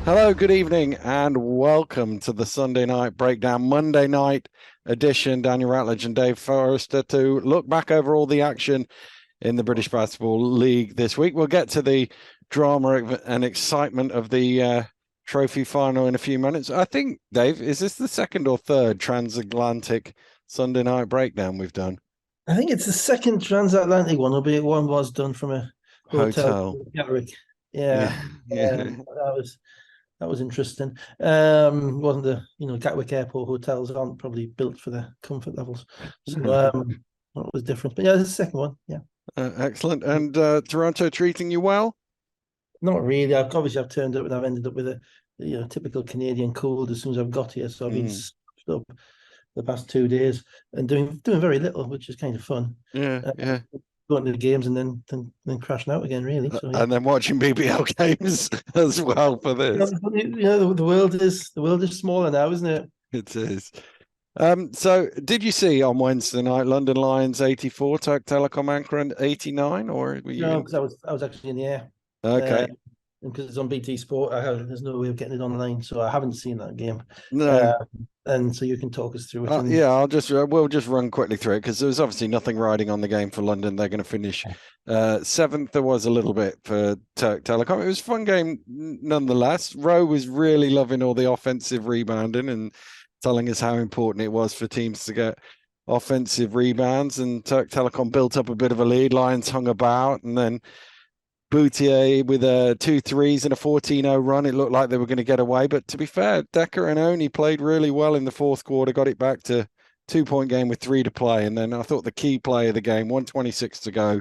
Hello, good evening, and welcome to the Sunday Night Breakdown, Monday night edition. Daniel Ratledge and Dave Forrester to look back over all the action in the British Basketball League this week. We'll get to the drama and excitement of the trophy final in a few minutes. I think, Dave, is this the second or third transatlantic Sunday Night Breakdown we've done? I think it's the second transatlantic one, albeit one was done from a hotel Hotel. in Gatwick. Yeah, Yeah, yeah. that was interesting. Wasn't the Gatwick Airport hotels aren't probably built for the comfort levels, so that was different. But yeah, it's the second one. Yeah, Excellent. And Toronto treating you well? not really. I've turned up and I've ended up with a typical Canadian cold as soon as I've got here. So I've been Mm. stuffed up the past 2 days and doing very little, which is kind of fun. Yeah, Uh, yeah. Going to the games and then crashing out again, really. So yeah. And then watching BBL games as well for this. The world is smaller now, isn't it? It is. So did you see on Wednesday night London Lions 84, Turk Telekom Ankara 89, or were you No, in? because I was actually in the air. Okay. And because it's on BT Sport, there's no way of getting it online, so I haven't seen that game. No. Uh, and so you can talk us through it. Yeah, we'll just run quickly through it because there was obviously nothing riding on the game for London. They're going to finish seventh. There was a little bit for Turk Telecom. It was a fun game nonetheless. Rowe was really loving all the offensive rebounding and telling us how important it was for teams to get offensive rebounds. And Turk Telecom built up a bit of a lead. Lions hung about, and then Boutier with two threes and a 14-0 run. It looked like they were going to get away. But to be fair, Decker and Oni played really well in the fourth quarter, got it back to 2-point game with 3 to play. And then I thought the key play of the game, 1:26 to go,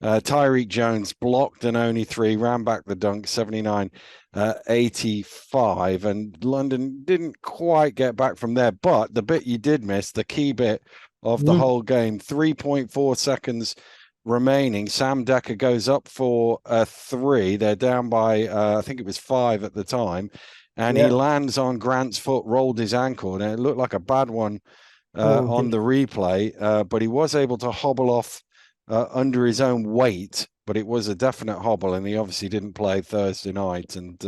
Tyreek Jones blocked an Oni 3, ran back the dunk, 79-85. And London didn't quite get back from there. But the bit you did miss, the key bit of the whole game, 3.4 seconds remaining. Sam Decker goes up for a 3. They're down by, I think it was 5 at the time. And he Yeah. lands on Grant's foot, rolled his ankle, and it looked like a bad one Oh, on the replay. But he was able to hobble off under his own weight, but it was a definite hobble, and he obviously didn't play Thursday night. And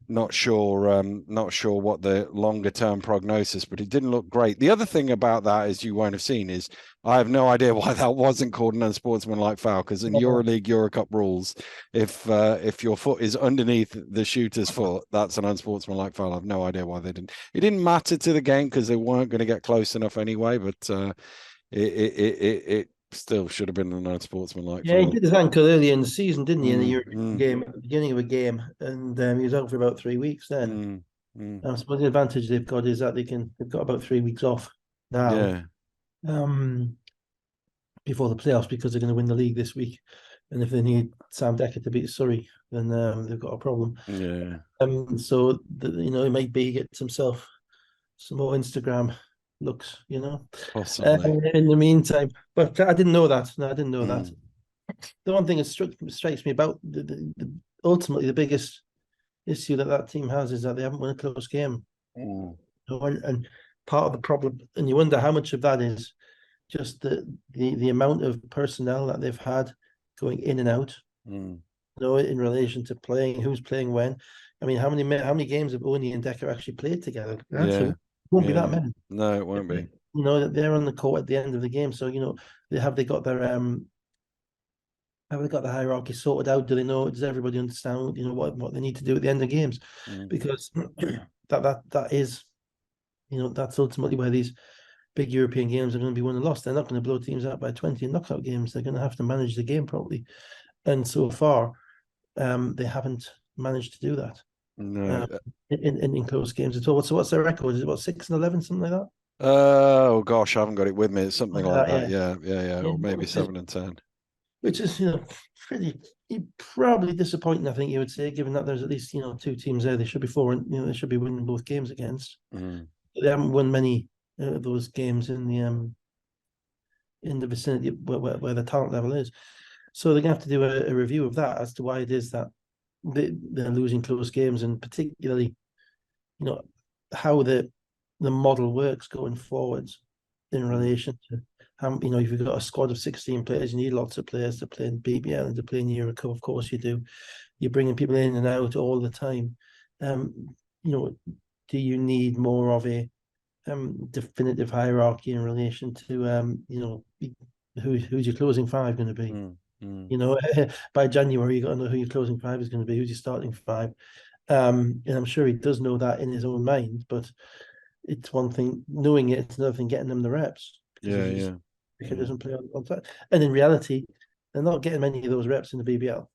not sure what the longer term prognosis, but it didn't look great. The other thing about that, as you won't have seen, is I have no idea why that wasn't called an unsportsmanlike foul, because in EuroLeague Eurocup rules, if your foot is underneath the shooter's foot, that's an unsportsmanlike foul. I've no idea why they didn't. It didn't matter to the game because they weren't going to get close enough anyway, but it still should have been an unsportsmanlike Yeah, he foul. did his ankle earlier in the season, didn't he? In the Mm, European mm, game at the beginning of a game, and he was out for about 3 weeks then. mm, mm. I suppose the advantage they've got is that they've got about 3 weeks off now, Yeah, um, before the playoffs because they're going to win the league this week, and if they need Sam Decker to beat Surrey, then they've got a problem. yeah, So it might be he gets himself some more Instagram looks, possibly. in the meantime. But I didn't know that. No, I didn't know that. Mm. The one thing that strikes me about ultimately the biggest issue that team has is that they haven't won a close game. Mm. And part of the problem, and you wonder how much of that is just the amount of personnel that they've had going in and out, Mm. in relation to playing, who's playing when. I mean, how many games have Oni and Decker actually played together? Actually, Yeah, it won't be that yeah. many. No, it won't be. They're on the court at the end of the game, so they got their have they got the hierarchy sorted out? Do they know? Does everybody understand? What they need to do at the end of games? Mm. Because that is, that's ultimately where these big European games are going to be won and lost. They're not going to blow teams out by 20 in knockout games. They're going to have to manage the game properly, and so far, they haven't managed to do that No. in close games at all. So what's their record? Is it what 6-11, something like that? Oh gosh, I haven't got it with me. It's something like that. Yeah, Yeah, yeah, yeah. yeah. Or maybe 7 and 10. Which is pretty probably disappointing. I think you would say, given that there's at least two teams there, they should be four, and they should be winning both games against. Mm. They haven't won many of those games in the vicinity where the talent level is. So they're gonna have to do a review of that as to why it is that they're losing close games, and particularly how the model works going forwards in relation to how, if you've got a squad of 16 players, you need lots of players to play in BBL and to play in Eurocup. Of course you do. You're bringing people in and out all the time. you know, do you need more of a definitive hierarchy in relation to you know, who's your closing five going to be? You know, by January you got to know who your closing five is going to be, who's your starting five. And I'm sure he does know that in his own mind, but it's one thing knowing it, it's another thing getting them the reps. Yeah. Because it doesn't play on time. And in reality, they're not getting many of those reps in the BBL.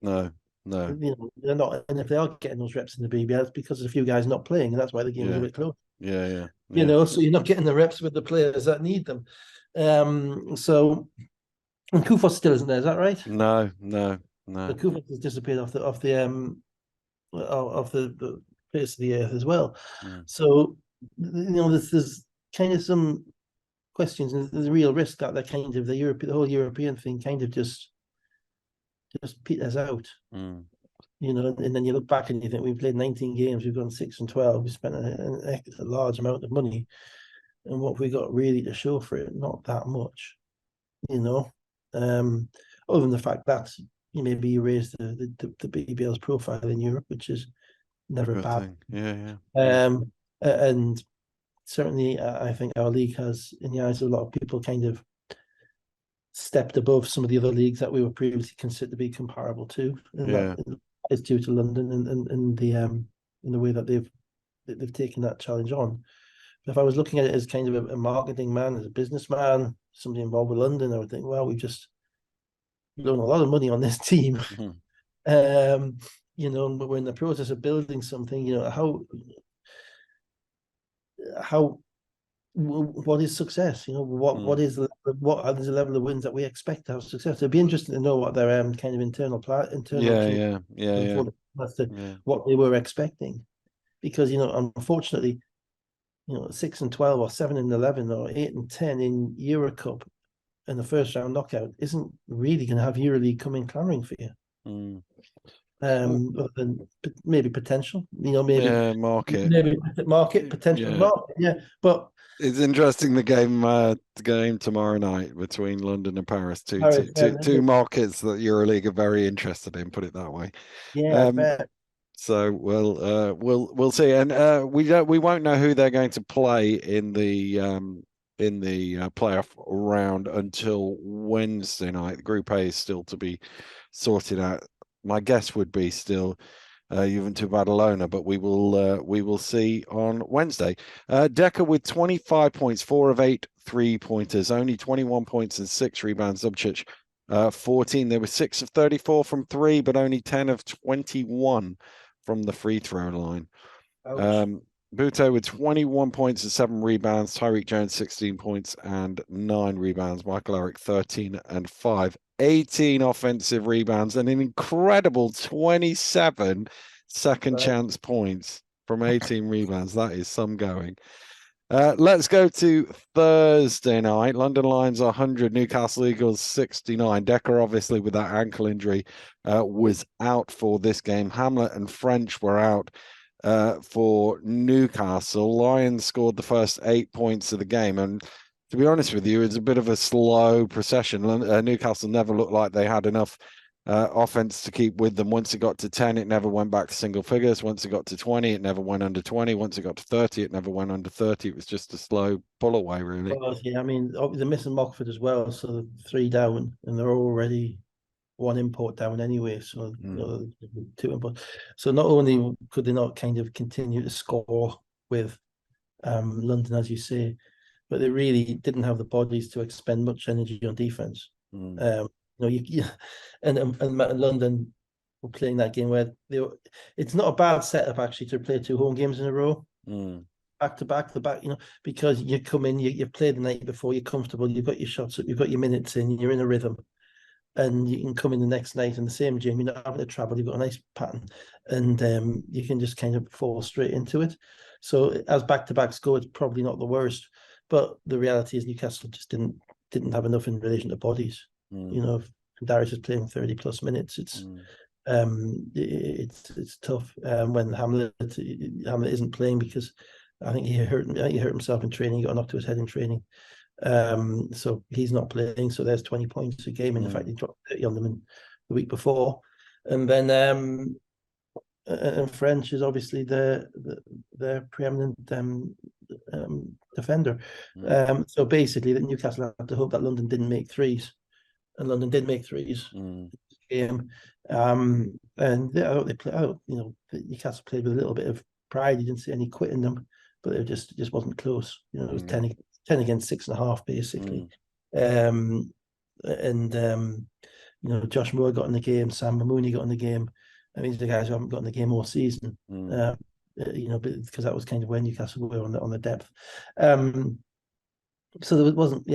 No. You know, they're not, and if they are getting those reps in the BBL, it's because there's a few guys not playing, and that's why the game is a bit close. Yeah. You know, so you're not getting the reps with the players that need them. So, and Kufos still isn't there, is that right? No. But Kufos has disappeared off the face of the earth as well. So, you know, there's kind of some questions, and there's a real risk that the whole European thing kind of just peters out. You know, and then you look back and you think we've played 19 games, we've gone 6-12, we spent a large amount of money, and what have we got really to show for it? Not that much, you know. Other than the fact that maybe you raise the BBL's profile in Europe, which is never bad. Yeah. And certainly I think our league has, in the eyes of a lot of people, kind of stepped above some of the other leagues that we were previously considered to be comparable to, and that is due to London and the in the way that they've taken that challenge on. But if I was looking at it as kind of a marketing man, as a businessman, somebody involved with London, I would think, well, we've just blown a lot of money on this team. You know, we're in the process of building something. You know, what is success? You know, what is the level of wins that we expect to have success? It'd be interesting to know what their kind of internal as to what they were expecting, because you know, unfortunately, you know, 6-12 or 7-11 or 8-10 in Euro Cup and the first round knockout isn't really going to have EuroLeague coming clamoring for you. Other than maybe potential, you know, maybe potential market, yeah. But it's interesting the game tomorrow night between London and Paris. Two markets that EuroLeague are very interested in. Put it that way. Yeah, fair. So we'll see, and we won't know who they're going to play in the playoff round until Wednesday night. Group A is still to be sorted out. My guess would be still Juventus Badalona, but we will see on Wednesday. Decker with 25 points, 4 of 8 3-pointers, only 21 points and 6 rebounds. Zubcic 14. There were 6 of 34 from 3, but only 10 of 21 from the free throw line. Buto with 21 points and 7 rebounds. Tyreek Jones 16 points and 9 rebounds. Michael Eric 13 and 5. 18 offensive rebounds and an incredible 27 second chance points from 18 rebounds. That is some going. Let's go to Thursday night. London Lions 100, Newcastle Eagles 69. Decker, obviously, with that ankle injury, was out for this game. Hamlet and French were out for Newcastle. Lions scored the first 8 points of the game, and to be honest with you, it's a bit of a slow procession. Newcastle never looked like they had enough offense to keep with them. Once it got to 10, it never went back to single figures. Once it got to 20, it never went under 20. Once it got to 30, it never went under 30. It was just a slow pull away, really. Well, yeah, I mean, they're missing Mockford as well, so 3 down, and they're already 1 import down anyway. So you know, 2 imports. So not only could they not kind of continue to score with London, as you say, but they really didn't have the bodies to expend much energy on defense. You know, and London were playing that game where it's not a bad setup actually to play 2 home games in a row, back to back, you know, because you come in, you've played the night before, you're comfortable, you've got your shots up, you've got your minutes in, you're in a rhythm, and you can come in the next night in the same gym, you're not having to travel, you've got a nice pattern, and you can just kind of fall straight into it. So as back-to-backs go, it's probably not the worst. But the reality is Newcastle just didn't have enough in relation to bodies. You know, if Darius is playing 30+ minutes, it's tough when Hamlet isn't playing, because I think he hurt himself in training. He got knocked to his head in training, so he's not playing. So there's 20 points a game. In fact, he dropped 30 on them in the week before, and then and French is obviously the preeminent defender. So basically, that Newcastle had to hope that London didn't make threes, and London did make threes. Game, and I thought they play. Newcastle played with a little bit of pride. You didn't see any quitting them, but it just wasn't close. It was 10 against 6.5 basically. Josh Moore got in the game, Sam Mamouni got in the game. I mean, these are the guys who haven't got in the game all season. Because that was kind of when Newcastle were on the depth. So there wasn't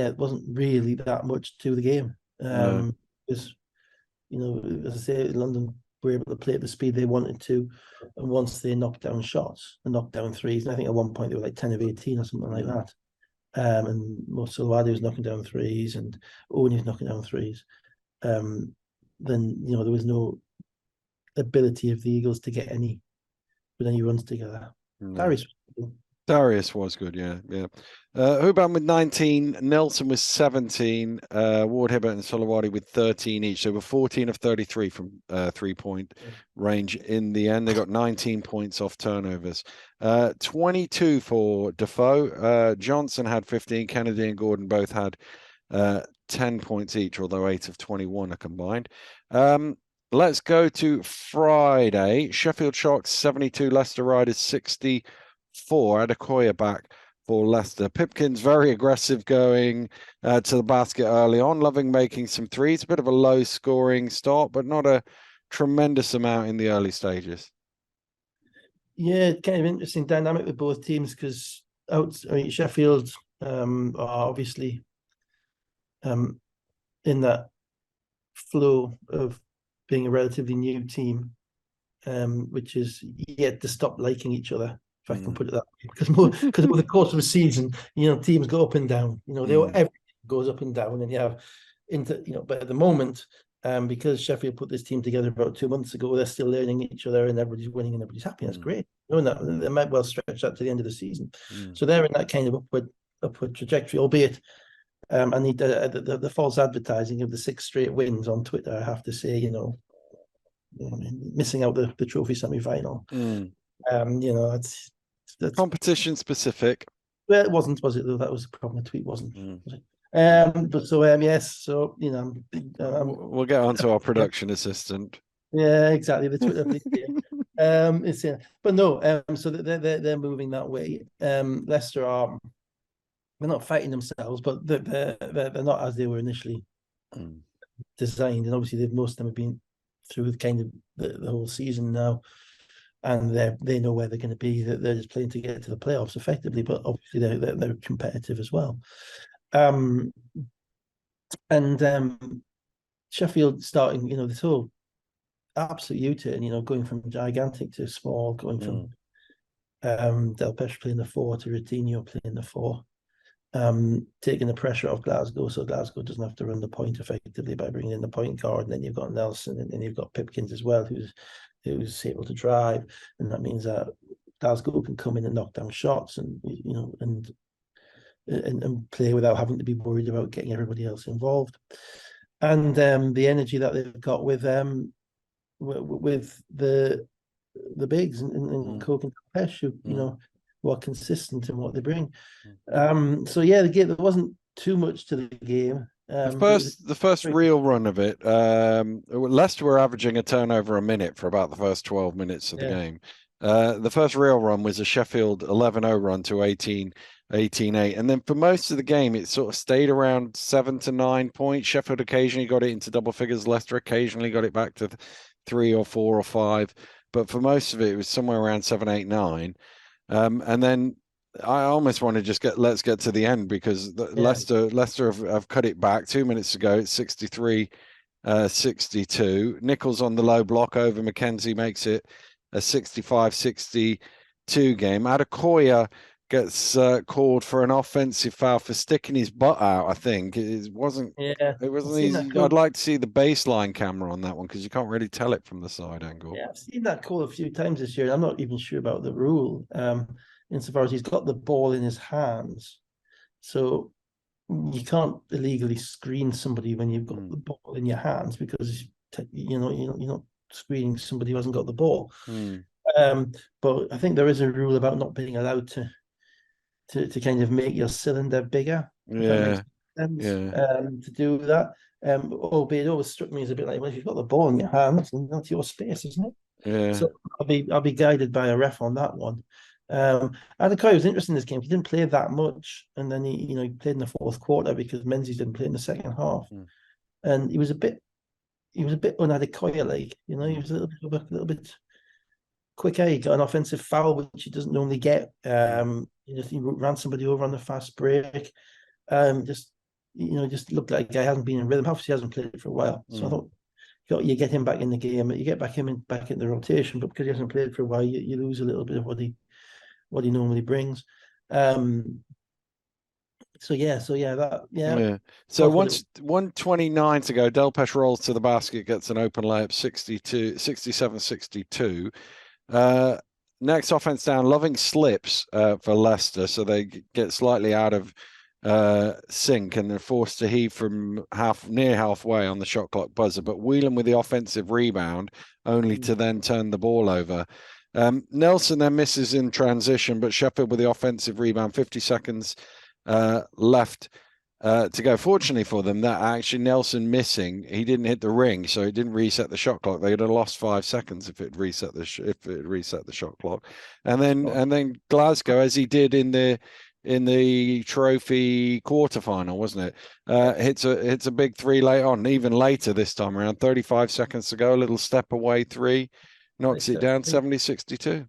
really that much to the game. Because as I say, London were able to play at the speed they wanted to, and once they knocked down shots and knocked down threes, and I think at one point they were like 10 of 18 or something like that. And Mosolwadi was knocking down threes, and Oni was knocking down threes. Then there was no ability of the Eagles to get any runs together. Darius was good, yeah. Huban with 19, Nelson was 17, Ward Hibbert and Solowadi with 13 each. So we're 14 of 33 from 3-point range in the end. They got 19 points off turnovers. 22 for Defoe. Johnson had 15. Kennedy and Gordon both had 10 points each, although 8 of 21 are combined. Let's go to Friday. Sheffield Sharks 72, Leicester Riders 64. Adekoya back for Leicester. Pipkin's very aggressive going to the basket early on, loving making some threes. A bit of a low scoring start, but not a tremendous amount in the early stages. Yeah, kind of interesting dynamic with both teams because Sheffield are obviously in that flow of being a relatively new team, which is yet to stop liking each other, if I can put it that way. Because over the course of a season, teams go up and down. Everything goes up and down, and you have But at the moment, because Sheffield put this team together about 2 months ago, they're still learning each other, and everybody's winning and everybody's happy. That's great. That they might well stretch that to the end of the season. So they're in that kind of upward trajectory, albeit. I need the false advertising of the 6 straight wins on Twitter. I have to say, missing out the trophy semi-final. It's competition specific. Well, it wasn't, was it? Though that was the problem. The tweet wasn't. Was it? But so yes. So we'll get on to our production assistant. Yeah, exactly. The Twitter thing. But no. So they're moving that way. Leicester are. They're not fighting themselves, but they're not as they were initially designed. And obviously, most of them have been through kind of the whole season now, and they know where they're going to be. They're just playing to get to the playoffs effectively, but obviously they're competitive as well. Sheffield starting, this whole absolute U-turn, going from gigantic to small, going from Del Pesce playing the 4 to Routinho playing the 4. Taking the pressure off Glasgow, so Glasgow doesn't have to run the point effectively by bringing in the point guard, and then you've got Nelson, and then you've got Pipkins as well, who's able to drive, and that means that Glasgow can come in and knock down shots, and and play without having to be worried about getting everybody else involved, and the energy that they've got with the bigs and Coke and Pesh, who are consistent in what they bring. So yeah, the game, there wasn't too much to the game. The first real run of it, Leicester were averaging a turnover a minute for about the first 12 minutes of the game. The first real run was a Sheffield 11-0 run to 18-8. And then for most of the game, it sort of stayed around 7 to 9 points. Sheffield occasionally got it into double figures. Leicester occasionally got it back to 3 or 4 or 5. But for most of it, it was somewhere around 7, 8, 9. And then I almost want to just let's get to the end, because Leicester have cut it back 2 minutes ago. It's 63-62. Nichols on the low block over Mackenzie makes it a 65-62 game. Adekoya gets called for an offensive foul for sticking his butt out. I think it wasn't. Yeah, it wasn't easy. I'd like to see the baseline camera on that one, because you can't really tell it from the side angle. Yeah, I've seen that call a few times this year, and I'm not even sure about the rule. Insofar as he's got the ball in his hands, so you can't illegally screen somebody when you've got the ball in your hands, because you're not screening somebody who hasn't got the ball. Mm. But I think there is a rule about not being allowed to kind of make your cylinder bigger, if that makes Yeah. sense. Yeah. To do that. Albeit it always struck me as a bit like, well, if you've got the ball in your hands, then that's your space, isn't it? Yeah. So I'll be guided by a ref on that one. Adekoya was interesting in this game. He didn't play that much, and then he played in the fourth quarter because Menzies didn't play in the second half, and he was a bit un-Adekoya like. He was a little bit quick. He got an offensive foul which he doesn't normally get. He ran somebody over on the fast break. Just looked like a guy hasn't been in rhythm. Obviously, he hasn't played for a while, so I thought you get him back in the game, you get him back in the rotation, but because he hasn't played for a while, you lose a little bit of what he normally brings. So once 1:29 to go, Delpesh rolls to the basket, gets an open layup, 67-62. Next offense down, Loving slips for Leicester, so they get slightly out of sync and they're forced to heave from near halfway on the shot clock buzzer. But Whelan with the offensive rebound, only to then turn the ball over. Nelson then misses in transition, but Sheffield with the offensive rebound, 50 seconds left to go. Fortunately for them, that actually Nelson missing, he didn't hit the ring, so it didn't reset the shot clock. They would have lost 5 seconds if it reset the shot clock. And then Glasgow, as he did in the trophy quarterfinal, wasn't it? Hits a big three late on, even later this time around. 35 seconds to go, a little step away three, knocks it down 70-62.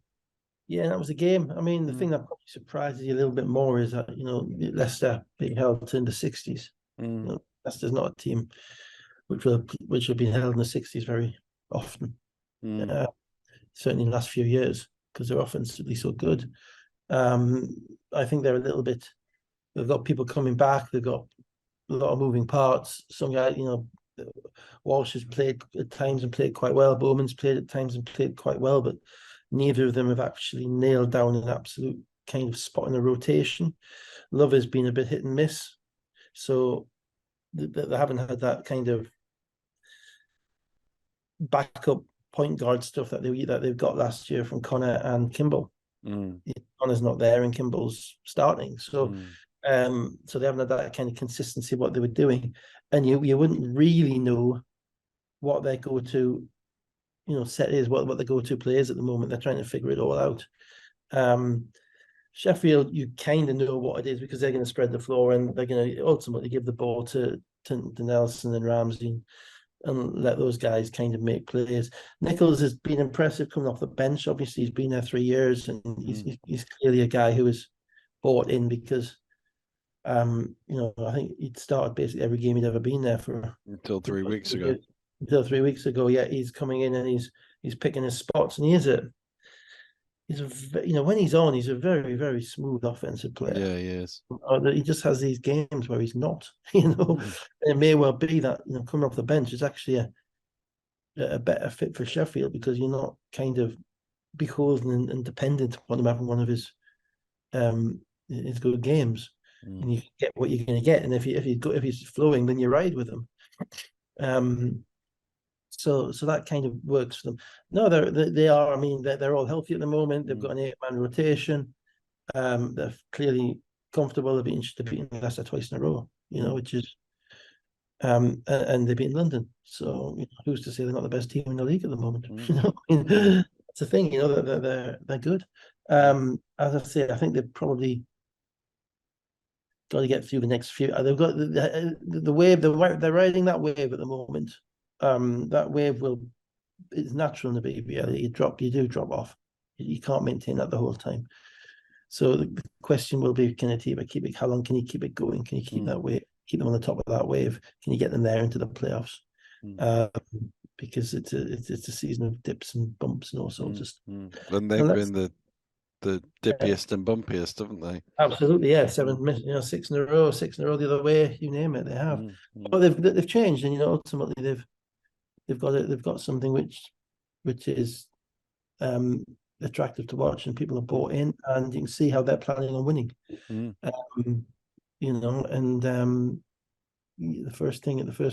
Yeah, that was a game. I mean, the thing that probably surprises you a little bit more is that Leicester being held to in the 60s. Leicester's not a team which have been held in the 60s very often. Certainly in the last few years, because they're offensively so good. I think they're a little bit. They've got people coming back. They've got a lot of moving parts. Some guy, Walsh has played at times and played quite well. Bowman's played at times and played quite well, but neither of them have actually nailed down an absolute kind of spot in the rotation. Love has been a bit hit and miss, so they haven't had that kind of backup point guard stuff that they've got last year from Connor and Kimball. Connor's not there and Kimball's starting, so so they haven't had that kind of consistency of what they were doing, and you wouldn't really know what their go-to set is, what the go-to players at the moment. They're trying to figure it all out. Sheffield, you kind of know what it is because they're going to spread the floor and they're going to ultimately give the ball to Nelson and Ramsey and let those guys kind of make plays. Nichols has been impressive coming off the bench. Obviously, he's been there 3 years and he's clearly a guy who is bought in because I think he'd started basically every game he'd ever been there for until 3 weeks ago. Until 3 weeks ago, yeah, he's coming in and he's picking his spots, and when he's on, he's a very, very smooth offensive player. Yeah, he is. He just has these games where he's not. It may well be that coming off the bench is actually a better fit for Sheffield because you're not kind of beholden and dependent upon him having one of his good games, and you get what you're going to get. And if he's flowing, then you ride with him. So that kind of works for them. No, they are. I mean, they're all healthy at the moment. They've got an 8-man rotation. They're clearly comfortable. They've beaten Leicester twice in a row. Which is, and they've beaten London. So who's to say they're not the best team in the league at the moment? That's the thing. They're good. As I say, I think they've probably got to get through the next few. They've got the wave. They're riding that wave at the moment. That wave it's natural in the BBL. You do drop off. You can't maintain that the whole time. So the question will be, can a team keep it? How long can you keep it going? Can you keep that wave? Keep them on the top of that wave? Can you get them there into the playoffs? Because it's a season of dips and bumps and all sorts of stuff. And they've been the dippiest and bumpiest, haven't they? Absolutely, yeah. 6 in a row, 6 in a row the other way. You name it, they have. But they've changed, and ultimately they've got something which is attractive to watch, and people are bought in, and you can see how they're planning on winning. The first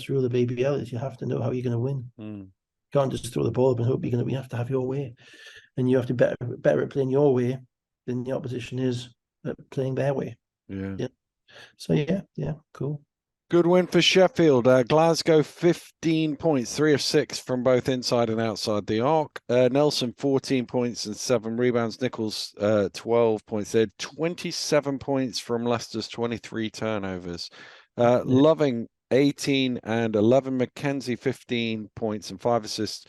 rule of BBL is you have to know how you're going to win. You can't just throw the ball up and hope you're going to have to have your way, and you have to be better at playing your way than the opposition is at playing their way. Yeah. So yeah, cool. Good win for Sheffield. Glasgow 15 points, 3 of 6 from both inside and outside the arc. Nelson 14 points and 7 rebounds. Nichols 12 points. They had 27 points from Leicester's 23 turnovers. Loving 18 and 11. Mackenzie 15 points and 5 assists.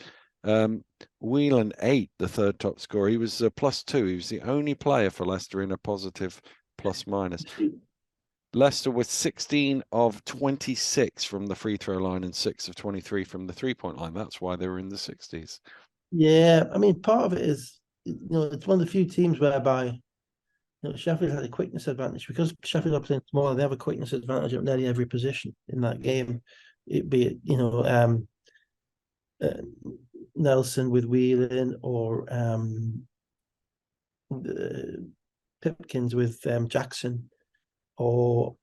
Whelan 8, the third top scorer. He was +2. He was the only player for Leicester in a positive plus-minus. Leicester was 16 of 26 from the free throw line and 6 of 23 from the three-point line. That's why they were in the 60s. Yeah, I mean, part of it is, it's one of the few teams whereby, Sheffield had a quickness advantage because Sheffield are playing smaller. They have a quickness advantage at nearly every position in that game. Be it, Nelson with Whelan or Pipkins with Jackson, or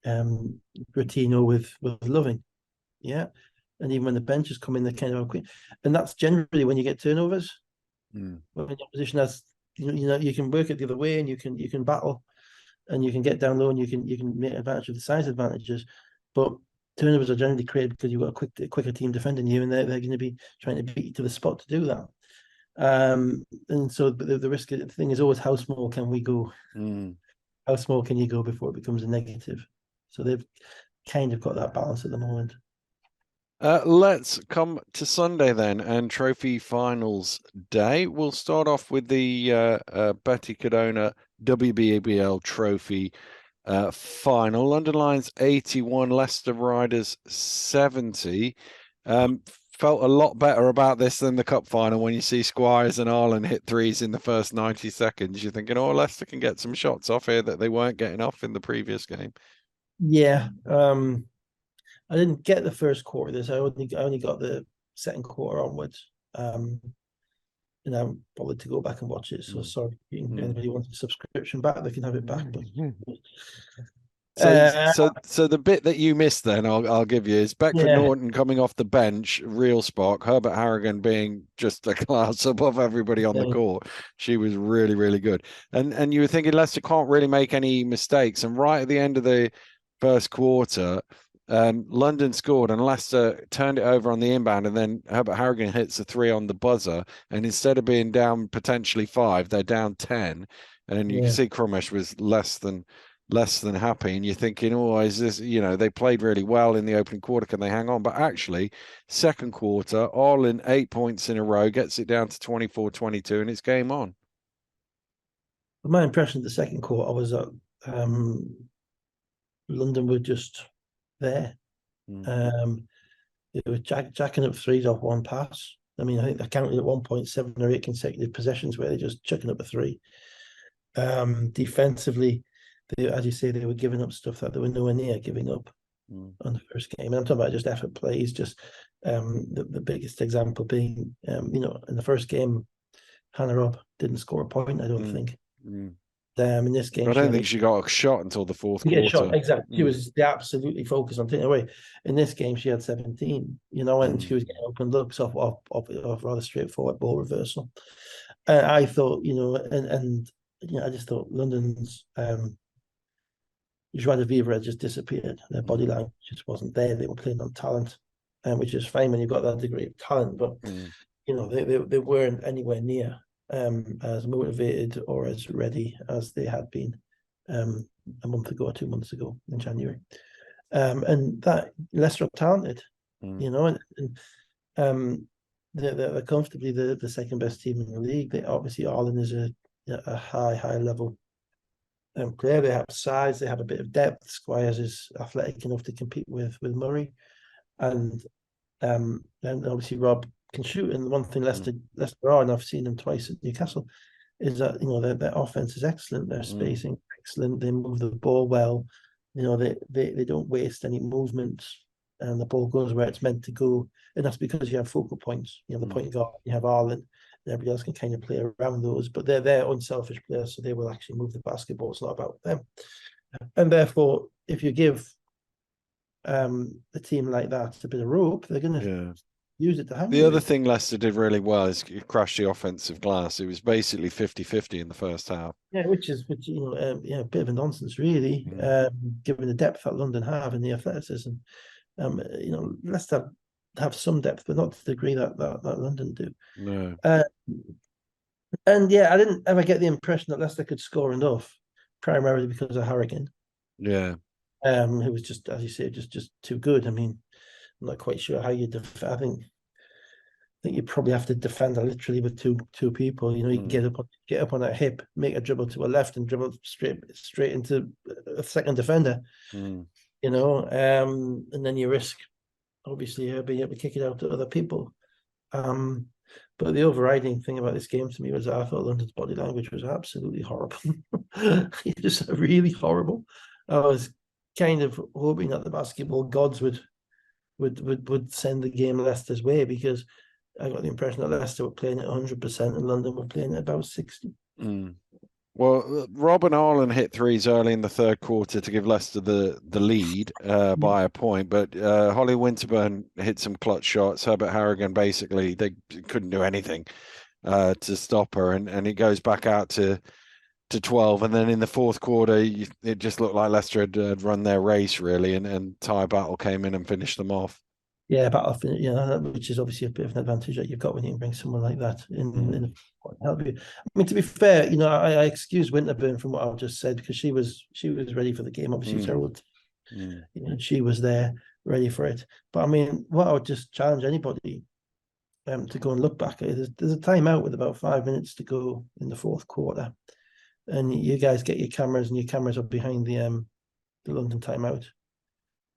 Gratino with Loving, yeah. And even when the benches come in, they're kind of quick, and that's generally when you get turnovers. When the opposition has, you can work it the other way, and you can battle, and you can get down low, and you can make advantage of the size advantages, but turnovers are generally created because you've got a quicker team defending you, and they're going to be trying to beat you to the spot to do that. And so the risk, the thing is always, how small can we go? How small can you go before it becomes a negative? So they've kind of got that balance at the moment. Let's come to Sunday then, and trophy finals day. We'll start off with the Betty Cadona WBL Trophy Final. London Lions 81, Leicester Riders 70. Felt a lot better about this than the cup final when you see Squires and Arlen hit threes in the first 90 seconds. You're thinking, oh, Leicester can get some shots off here that they weren't getting off in the previous game. Yeah. I didn't get the first quarter of this. I only got the second quarter onwards. And I'm bothered to go back and watch it. So sorry, anybody wants a subscription back, they can have it back. But So the bit that you missed then, I'll give you, is Beckford Norton coming off the bench, real spark. Herbert Harrigan being just a class above everybody on the court. She was really, really good. And you were thinking Leicester can't really make any mistakes. And right at the end of the first quarter, London scored and Leicester turned it over on the inbound, and then Herbert Harrigan hits a 3 on the buzzer, and instead of being down potentially 5, they're down 10, and you can see Cromesh was less than happy, and you're thinking, oh, is this, they played really well in the opening quarter, can they hang on? But actually, second quarter, Arlen 8 points in a row, gets it down to 24-22, and it's game on. My impression of the second quarter was that London were just there. It was jacking up threes off one pass. I mean, I think I counted at one point 7 or 8 consecutive possessions where they're just chucking up a 3. Defensively, as you say, they were giving up stuff that they were nowhere near giving up on the first game. And I'm talking about just effort plays. Just the biggest example being, in the first game, Hannah Robb didn't score a point, I don't think. In this game, I don't think she got a shot until the fourth quarter. Shot, exactly. She was absolutely focused on taking it away. In this game, she had 17, and she was getting open looks off rather straightforward ball reversal. I thought, I just thought London's Joie de Vivre had just disappeared. Their body language just wasn't there. They were playing on talent, which is fine when you've got that degree of talent, but they weren't anywhere near as motivated or as ready as they had been a month ago or 2 months ago in January. And that Leicester are talented, and they're comfortably the second best team in the league. They obviously, Arlen is a high level player. They have size, they have a bit of depth. Squires is athletic enough to compete with Murray, and obviously Rob can shoot. And one thing Leicester are, and I've seen them twice at Newcastle, is that their offense is excellent. Their spacing excellent. They move the ball well. They don't waste any movement, and the ball goes where it's meant to go. And that's because you have focal points. You have the point guard, you have Arlen, and everybody else can kind of play around those. But they're unselfish players, so they will actually move the basketball. It's not about them. And therefore, if you give a team like that a bit of rope, they're gonna use it to hang The you other with. thing Leicester did really well is crash the offensive glass. It was basically 50-50 in the first half. Yeah, which a bit of a nonsense, really, given the depth that London have and the athleticism. Leicester have some depth, but not to the degree that London do. No. And yeah, I didn't ever get the impression that Leicester could score enough, primarily because of Harrigan, Yeah. who was just, as you say, just too good. I mean, I'm not quite sure how you I think you probably have to defend literally with two people. You can get up on a hip, make a dribble to a left, and dribble straight into a second defender. Mm. And then you risk obviously being able to kick it out to other people. But the overriding thing about this game to me was that I thought London's body language was absolutely horrible. Just really horrible. I was kind of hoping that the basketball gods would send the game Leicester's way, because I got the impression that Leicester were playing at 100% and London were playing at about 60. Mm. Well, Rob and Arlen hit threes early in the third quarter to give Leicester the lead by a point, but Holly Winterburn hit some clutch shots. Herbert Harrigan, basically, they couldn't do anything to stop her, and it goes back out to 12. And then in the fourth quarter, it just looked like Leicester had run their race, really, and Ty Battle came in and finished them off. Yeah, which is obviously a bit of an advantage that you've got when you can bring someone like that in help you. I mean, to be fair, I excuse Winterburn from what I've just said, because she was ready for the game. Obviously, Gerald, she was there ready for it. But I mean, what I would just challenge anybody to go and look back at it. There's a timeout with about 5 minutes to go in the fourth quarter, and you guys get your cameras, and your cameras are behind the London timeout.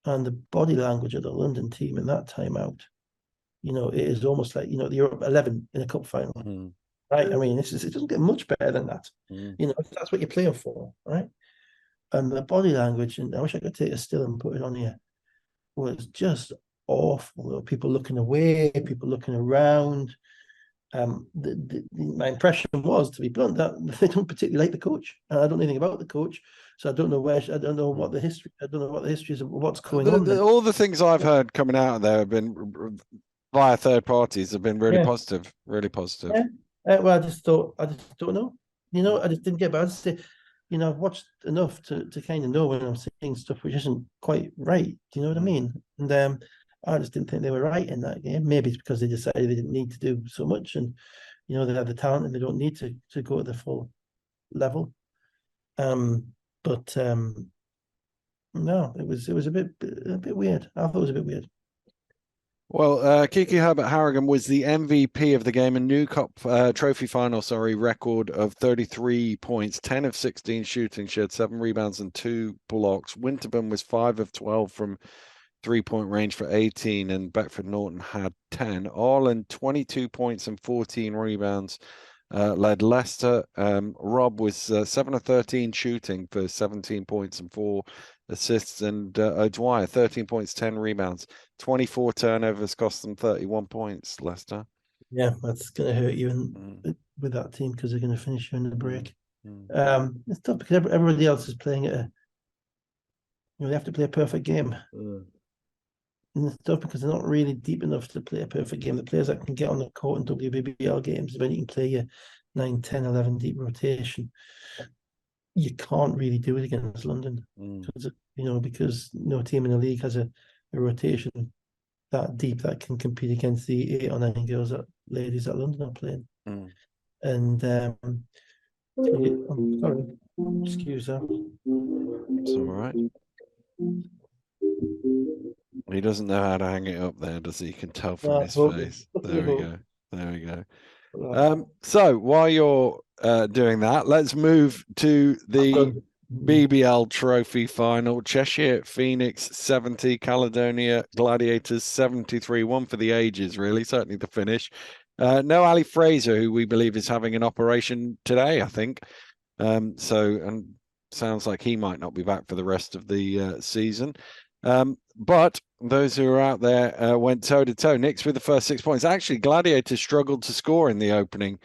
And the body language of the London team in that timeout, it is almost like, you're up 11 in a cup final, right? I mean, it doesn't get much better than that. That's what you're playing for, right? And the body language, and I wish I could take a still and put it on here, was just awful. People looking away, people looking around. My impression was, to be blunt, that they don't particularly like the coach, and I don't know anything about the coach, so I don't know what the history. I don't know what the history is of what's going on. All the things I've heard coming out of there have been via third parties, have been really positive, really positive. Well, I just don't know. I just didn't get. But I just say, I've watched enough to kind of know when I'm seeing stuff which isn't quite right. Do you know what I mean? And I just didn't think they were right in that game. Maybe it's because they decided they didn't need to do so much, and they have the talent and they don't need to go at the full level. But no, it was a bit weird. I thought it was a bit weird. Well, Kiki Herbert Harrigan was the MVP of the game, a new cup trophy final, record of 33 points, 10 of 16 shooting. She had 7 rebounds and 2 blocks. Winterburn was 5 of 12 from 3-point range for 18, and Beckford Norton had 10. Arlen, 22 points and 14 rebounds, led Leicester. Rob was 7 of 13 shooting for 17 points and 4 assists, and O'Dwyer, 13 points, 10 rebounds. 24 turnovers cost them 31 points, Leicester. Yeah, that's going to hurt you with that team, because they're going to finish you in the break. It's tough because everybody else is playing they have to play a perfect game. And it's tough because they're not really deep enough to play a perfect game. The players that can get on the court in WBBL games, when you can play your 9, 10, 11 deep rotation, you can't really do it against London. Because no team in the league has a rotation that deep that can compete against the 8 or 9 ladies that London are playing. And I'm sorry, excuse that. It's all right. He doesn't know how to hang it up there, does he? You can tell from his face. There we go. There we go. So while you're doing that, let's move to the BBL Trophy Final. Cheshire Phoenix 70, Caledonia Gladiators 73. One for the ages, really. Certainly the finish. No Ali Fraser, who we believe is having an operation today, I think. And sounds like he might not be back for the rest of the season. But those who are out there went toe-to-toe. Knicks with the first 6 points. Actually, Gladiators struggled to score in the opening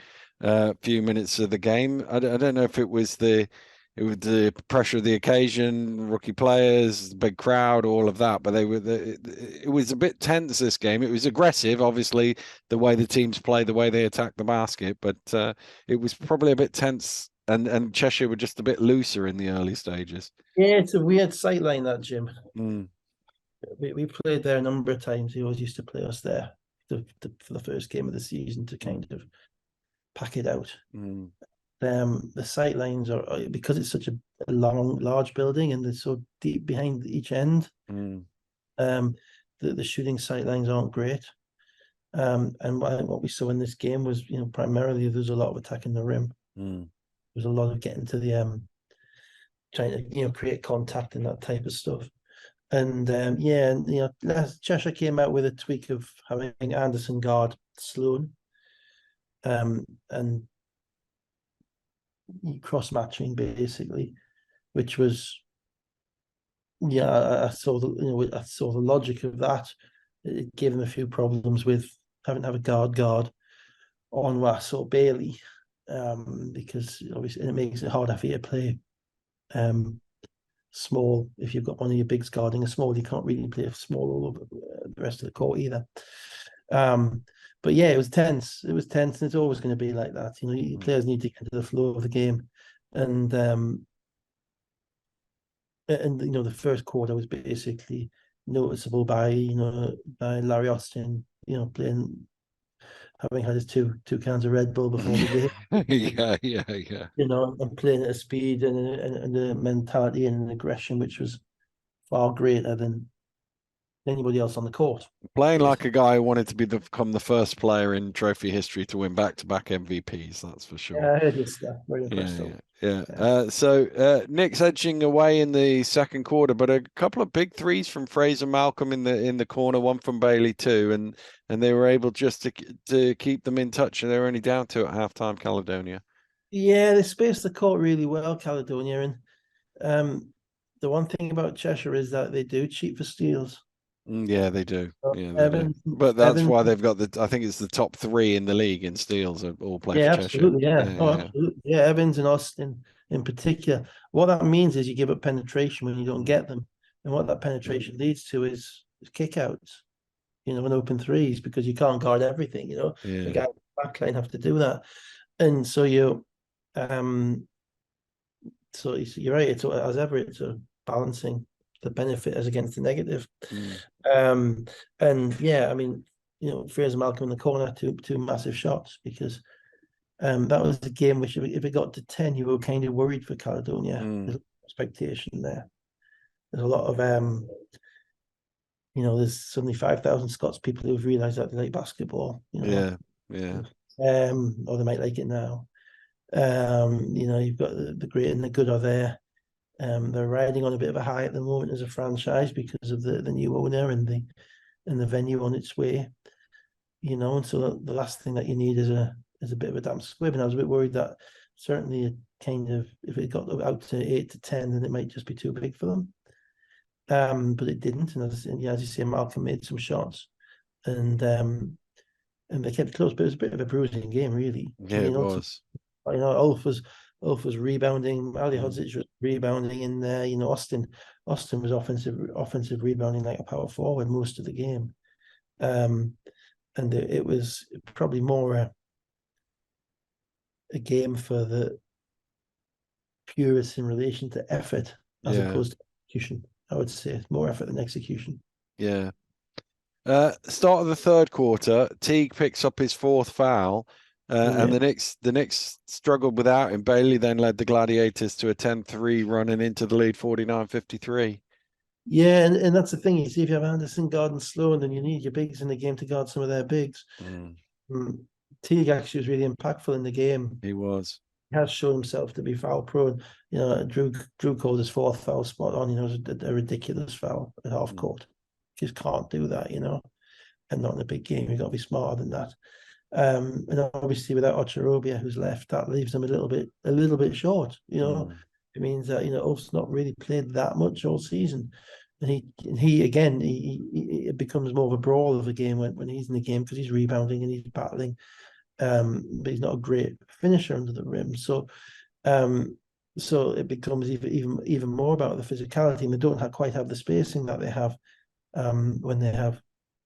few minutes of the game. I don't know if it was the it was the pressure of the occasion, rookie players, the big crowd, all of that. But it was a bit tense this game. It was aggressive, obviously, the way the teams played, the way they attacked the basket, but it was probably a bit tense. And Cheshire were just a bit looser in the early stages. Yeah, it's a weird sightline, that gym. Mm. We played there a number of times. He always used to play us there for the first game of the season to kind of pack it out. Mm. The sight lines are, because it's such a large building and they're so deep behind each end. Mm. The shooting sight lines aren't great. And what we saw in this game was, primarily there's a lot of attacking the rim. Mm. There's a lot of getting to the trying to create contact and that type of stuff. And Cheshire came out with a tweak of having Anderson guard Sloan, and cross matching basically, which was I saw the logic of that. It gave them a few problems with having to have a guard on Ross or Bailey, because obviously it makes it harder for you to play small. If you've got one of your bigs guarding a small, you can't really play small all over the rest of the court either. But yeah, it was tense. It was tense, and it's always going to be like that. Players need to get to the flow of the game, and the first quarter was basically noticeable by Larry Austin, having had his two cans of Red Bull before the game. Yeah. And playing at a speed and a mentality and an aggression which was far greater than anybody else on the court. Playing like a guy who wanted to become the first player in trophy history to win back-to-back MVPs, that's for sure. Yeah, I heard his stuff. Very impressive. Yeah. So Nick's edging away in the second quarter, but a couple of big threes from Fraser Malcolm in the corner, one from Bailey too, and they were able just to keep them in touch, and they were only down 2 at halftime, Caledonia. Yeah, they spaced the court really well, Caledonia, and the one thing about Cheshire is that they do cheat for steals. Yeah, they do. Yeah, they Evans, do. But that's why they've got I think it's the top 3 in the league in steals all play for Cheshire. Absolutely, yeah. Absolutely. Yeah, Evans and Austin in particular. What that means is you give up penetration when you don't get them. And what that penetration leads to is kickouts, and open threes, because you can't guard everything, The guy backline have to do that. And so you're right, it's as ever, it's a balancing the benefit as against the negative. And yeah, I mean, Fraser Malcolm in the corner, two massive shots, because that was a game which, if it got to 10, you were kind of worried for Caledonia. There's expectation there. There's a lot of there's suddenly 5,000 Scots people who've realised that they like basketball. Yeah. Or they might like it now. You've got the great and the good are there. They're riding on a bit of a high at the moment as a franchise because of the new owner and the venue on its way. And so the last thing that you need is a bit of a damp squib. And I was a bit worried that certainly if it got out to 8 to 10, then it might just be too big for them. But it didn't. And as you say, Malcolm made some shots, and they kept it close. But it was a bit of a bruising game, really. Yeah, it was. Ulf was rebounding. Ali Hodzic was rebounding in there. Austin was offensive rebounding like a power forward most of the game. And it was probably more a game for the purists in relation to effort as opposed to execution. I would say more effort than execution. Yeah. Start of the third quarter, Teague picks up his 4th foul. And the Knicks struggled without him. Bailey then led the Gladiators to a 10-3 running into the lead 49-53. Yeah, and that's the thing. You see, if you have Anderson guarding Sloan, then you need your bigs in the game to guard some of their bigs. Teague actually was really impactful in the game. He was. He has shown himself to be foul prone. Drew called his 4th foul spot on. It was a ridiculous foul at half court. Just can't do that, and not in a big game. You've got to be smarter than that. And obviously without Ocharobia, who's left, that leaves them a little bit short. It means that Ulf's not really played that much all season, and he again it becomes more of a brawl of a game when he's in the game, because he's rebounding and he's battling, but he's not a great finisher under the rim. So So it becomes even more about the physicality, and they don't quite have the spacing that they have when they have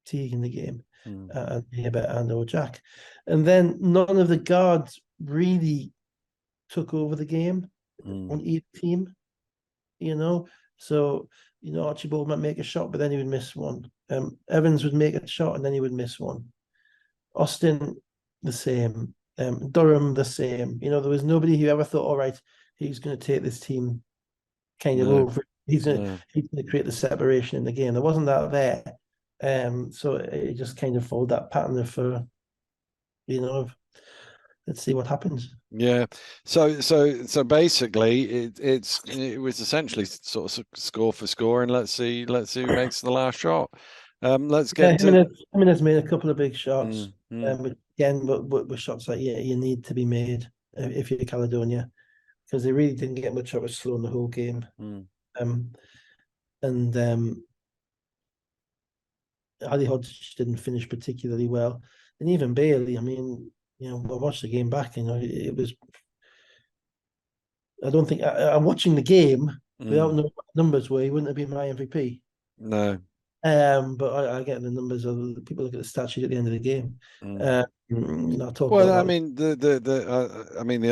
Teague in the game, and or Jack. And then none of the guards really took over the game on either team, you know. So, Archibald might make a shot, but then he would miss one. Evans would make a shot and then he would miss one. Austin, the same. Durham, the same. There was nobody who ever thought, all right, he's going to take this team kind of over. He's going to create the separation in the game. There wasn't that there. So it just kind of followed that pattern of, let's see what happens. Yeah. So basically, it was essentially sort of score for score, and let's see who makes the last shot. Let's get to. Jimenez made a couple of big shots. Again, but shots that you need to be made if you're Caledonia, because they really didn't get much out of Sloan the whole game. And Ali Hodge didn't finish particularly well, and even Bailey. I mean, I watched the game back. It was. I don't think I'm watching the game without knowing what the numbers were. He wouldn't have been my MVP. No. But I get the numbers of the people look at the stat sheet at the end of the game. I'll talk Well, about I mean, the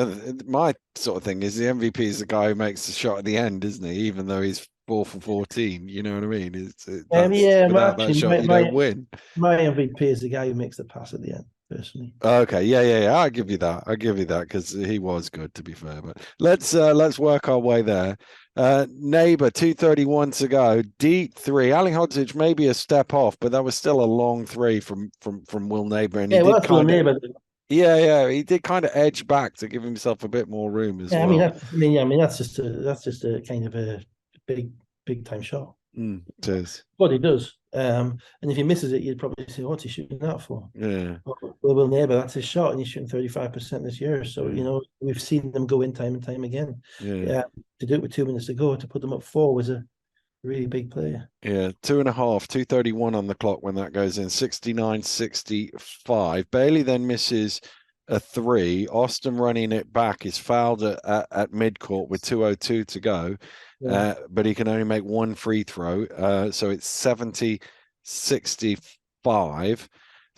other my sort of thing is the MVP is the guy who makes the shot at the end, isn't he? Even though he's 4 for 14, you know what I mean? Without that shot, you don't win. My MVP is the guy who makes the pass at the end, personally. Okay, yeah. I'll give you that. Because he was good, to be fair. But let's work our way there. Neighbour, 2:31 to go. Deep three. Ali Hodzic maybe a step off, but that was still a long three from Will Neighbour, and he did kind of. Yeah, he did kind of edge back to give himself a bit more room as well. That's just a kind of a big time shot. It is. What he does. And if he misses it, you'd probably say, what's he shooting that for? Yeah. Well, Will Neighbour, that's his shot, and he's shooting 35% this year. So, we've seen them go in time and time again. Yeah. To do it with 2 minutes to go, to put them up 4 was a really big play. Yeah, 2.5, 2:31 on the clock when that goes in, 69-65. Bailey then misses a 3. Austin running it back is fouled at midcourt with 2:02 to go. Yeah. But he can only make 1 free throw. So it's 70-65.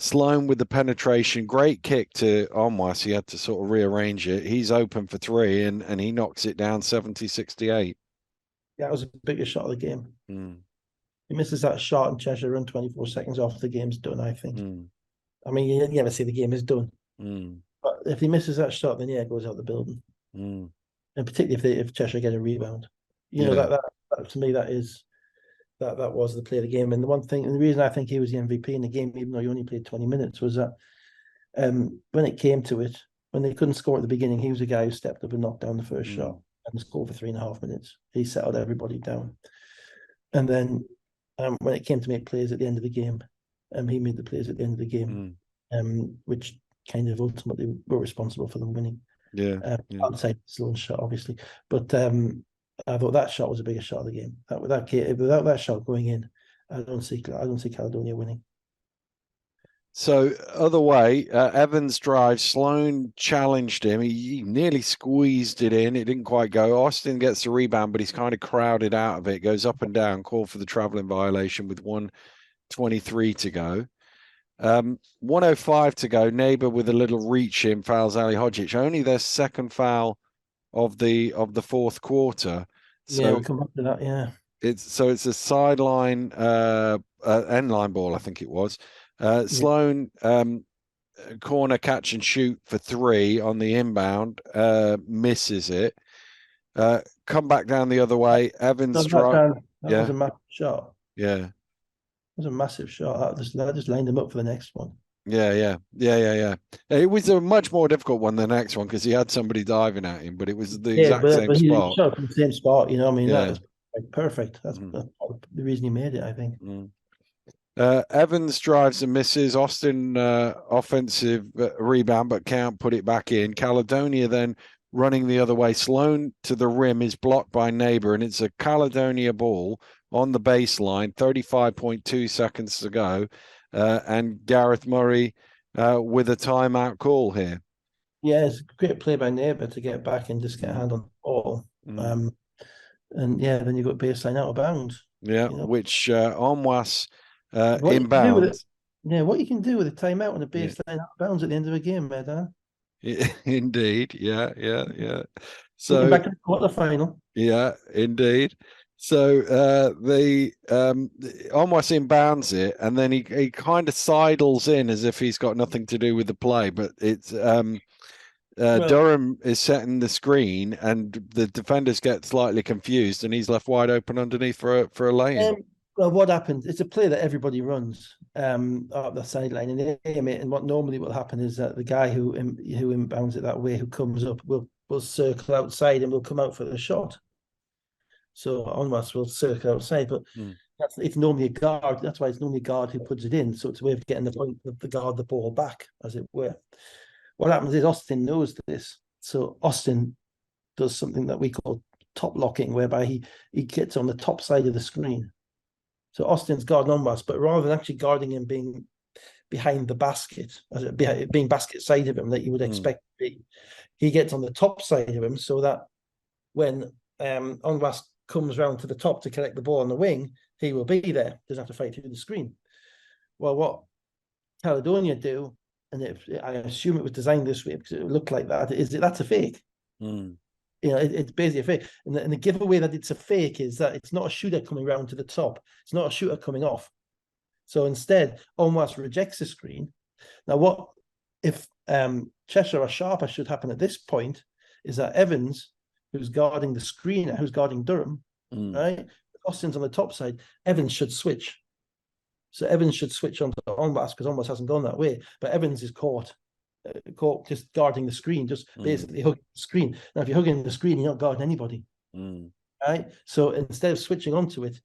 Sloan with the penetration, great kick to Onwas. He had to sort of rearrange it. He's open for 3 and he knocks it down 70-68. Yeah, it was the biggest shot of the game. He misses that shot and Cheshire run 24 seconds off, the game's done, I think. I mean, you never say the game is done. But if he misses that shot, then it goes out the building. And particularly if Cheshire get a rebound. That to me, that was the play of the game. And the reason I think he was the MVP in the game, even though he only played 20 minutes, was that when it came to it, when they couldn't score at the beginning, he was the guy who stepped up and knocked down the first shot and scored for 3.5 minutes. He settled everybody down. And then when it came to make plays at the end of the game, he made the plays at the end of the game, which kind of ultimately were responsible for them winning. Outside Sloan's shot, obviously. But I thought that shot was the biggest shot of the game. Without that shot going in, I don't see Caledonia winning. So other way, Evans drives. Sloan challenged him. He nearly squeezed it in. It didn't quite go. Austin gets the rebound, but he's kind of crowded out of it. Goes up and down. Called for the traveling violation with 1:23 to go. 1:05 to go. Neighbour with a little reach in fouls Ali Hodzic. Only their second foul of the fourth quarter. So we'll come back to that. Yeah. It's a sideline end line ball, I think it was. Sloan corner catch and shoot for 3 on the inbound, misses it. Come back down the other way. Evans that was a massive shot. Yeah. It was a massive shot. That just lined him up for the next one. Yeah. It was a much more difficult one than the next one because he had somebody diving at him, but it was the exact same spot. He shot from the same spot, that was perfect. That's the reason he made it, I think. Evans drives and misses. Austin offensive rebound, but can't put it back in. Caledonia then running the other way. Sloan to the rim is blocked by Neighbour, and it's a Caledonia ball on the baseline. 35.2 seconds to go. And Gareth Murray with a timeout call here. Yeah, it's a great play by Neighbour to get back and just get a hand on the ball. And yeah, then you got baseline out of bounds. Yeah, You know which Onwas what you can do with it. inbounds. Yeah, what you can do with a timeout and a Yeah, baseline out of bounds at the end of a game, man. indeed. Yeah, yeah, yeah. Looking So back to the quarterfinal. yeah, indeed. So the Onwas inbounds it, and then he kind of sidles in as if he's got nothing to do with the play, but it's Well, Durham is setting the screen, and the defenders get slightly confused, and he's left wide open underneath for a lay-in. well, what happened? It's a play that everybody runs up the sideline, and they aim it. And what normally will happen is that the guy who inbounds it that way, who comes up, will circle outside and will come out for the shot. So Onwas will circle outside, but it's normally a guard. That's why it's normally a guard who puts it in. So it's a way of getting the point of the guard the ball back, as it were. What happens is Austin knows this, so Austin does something that we call top locking, whereby he gets on the top side of the screen. So Austin's guarding Onwas, but rather than actually guarding him being behind the basket, being basket side of him that you would expect to be, he gets on the top side of him so that when Onwas comes round to the top to collect the ball on the wing, he will be there. Doesn't have to fight through the screen. Well, what Caledonia do, and I assume it was designed this way because it looked like that, is that's a fake. You know, it's basically a fake. And the giveaway that it's a fake is that it's not a shooter coming round to the top. It's not a shooter coming off. So instead, Onwas rejects the screen. Now, what if Cheshire or Sharper should happen at this point is that Evans, who's guarding the screen, who's guarding Durham, right? Austin's on the top side. Evans should switch. So Evans should switch onto Onwas because Onwas hasn't gone that way. But Evans is caught just guarding the screen, just basically hugging the screen. Now, if you're hugging the screen, you're not guarding anybody, right? So instead of switching onto it,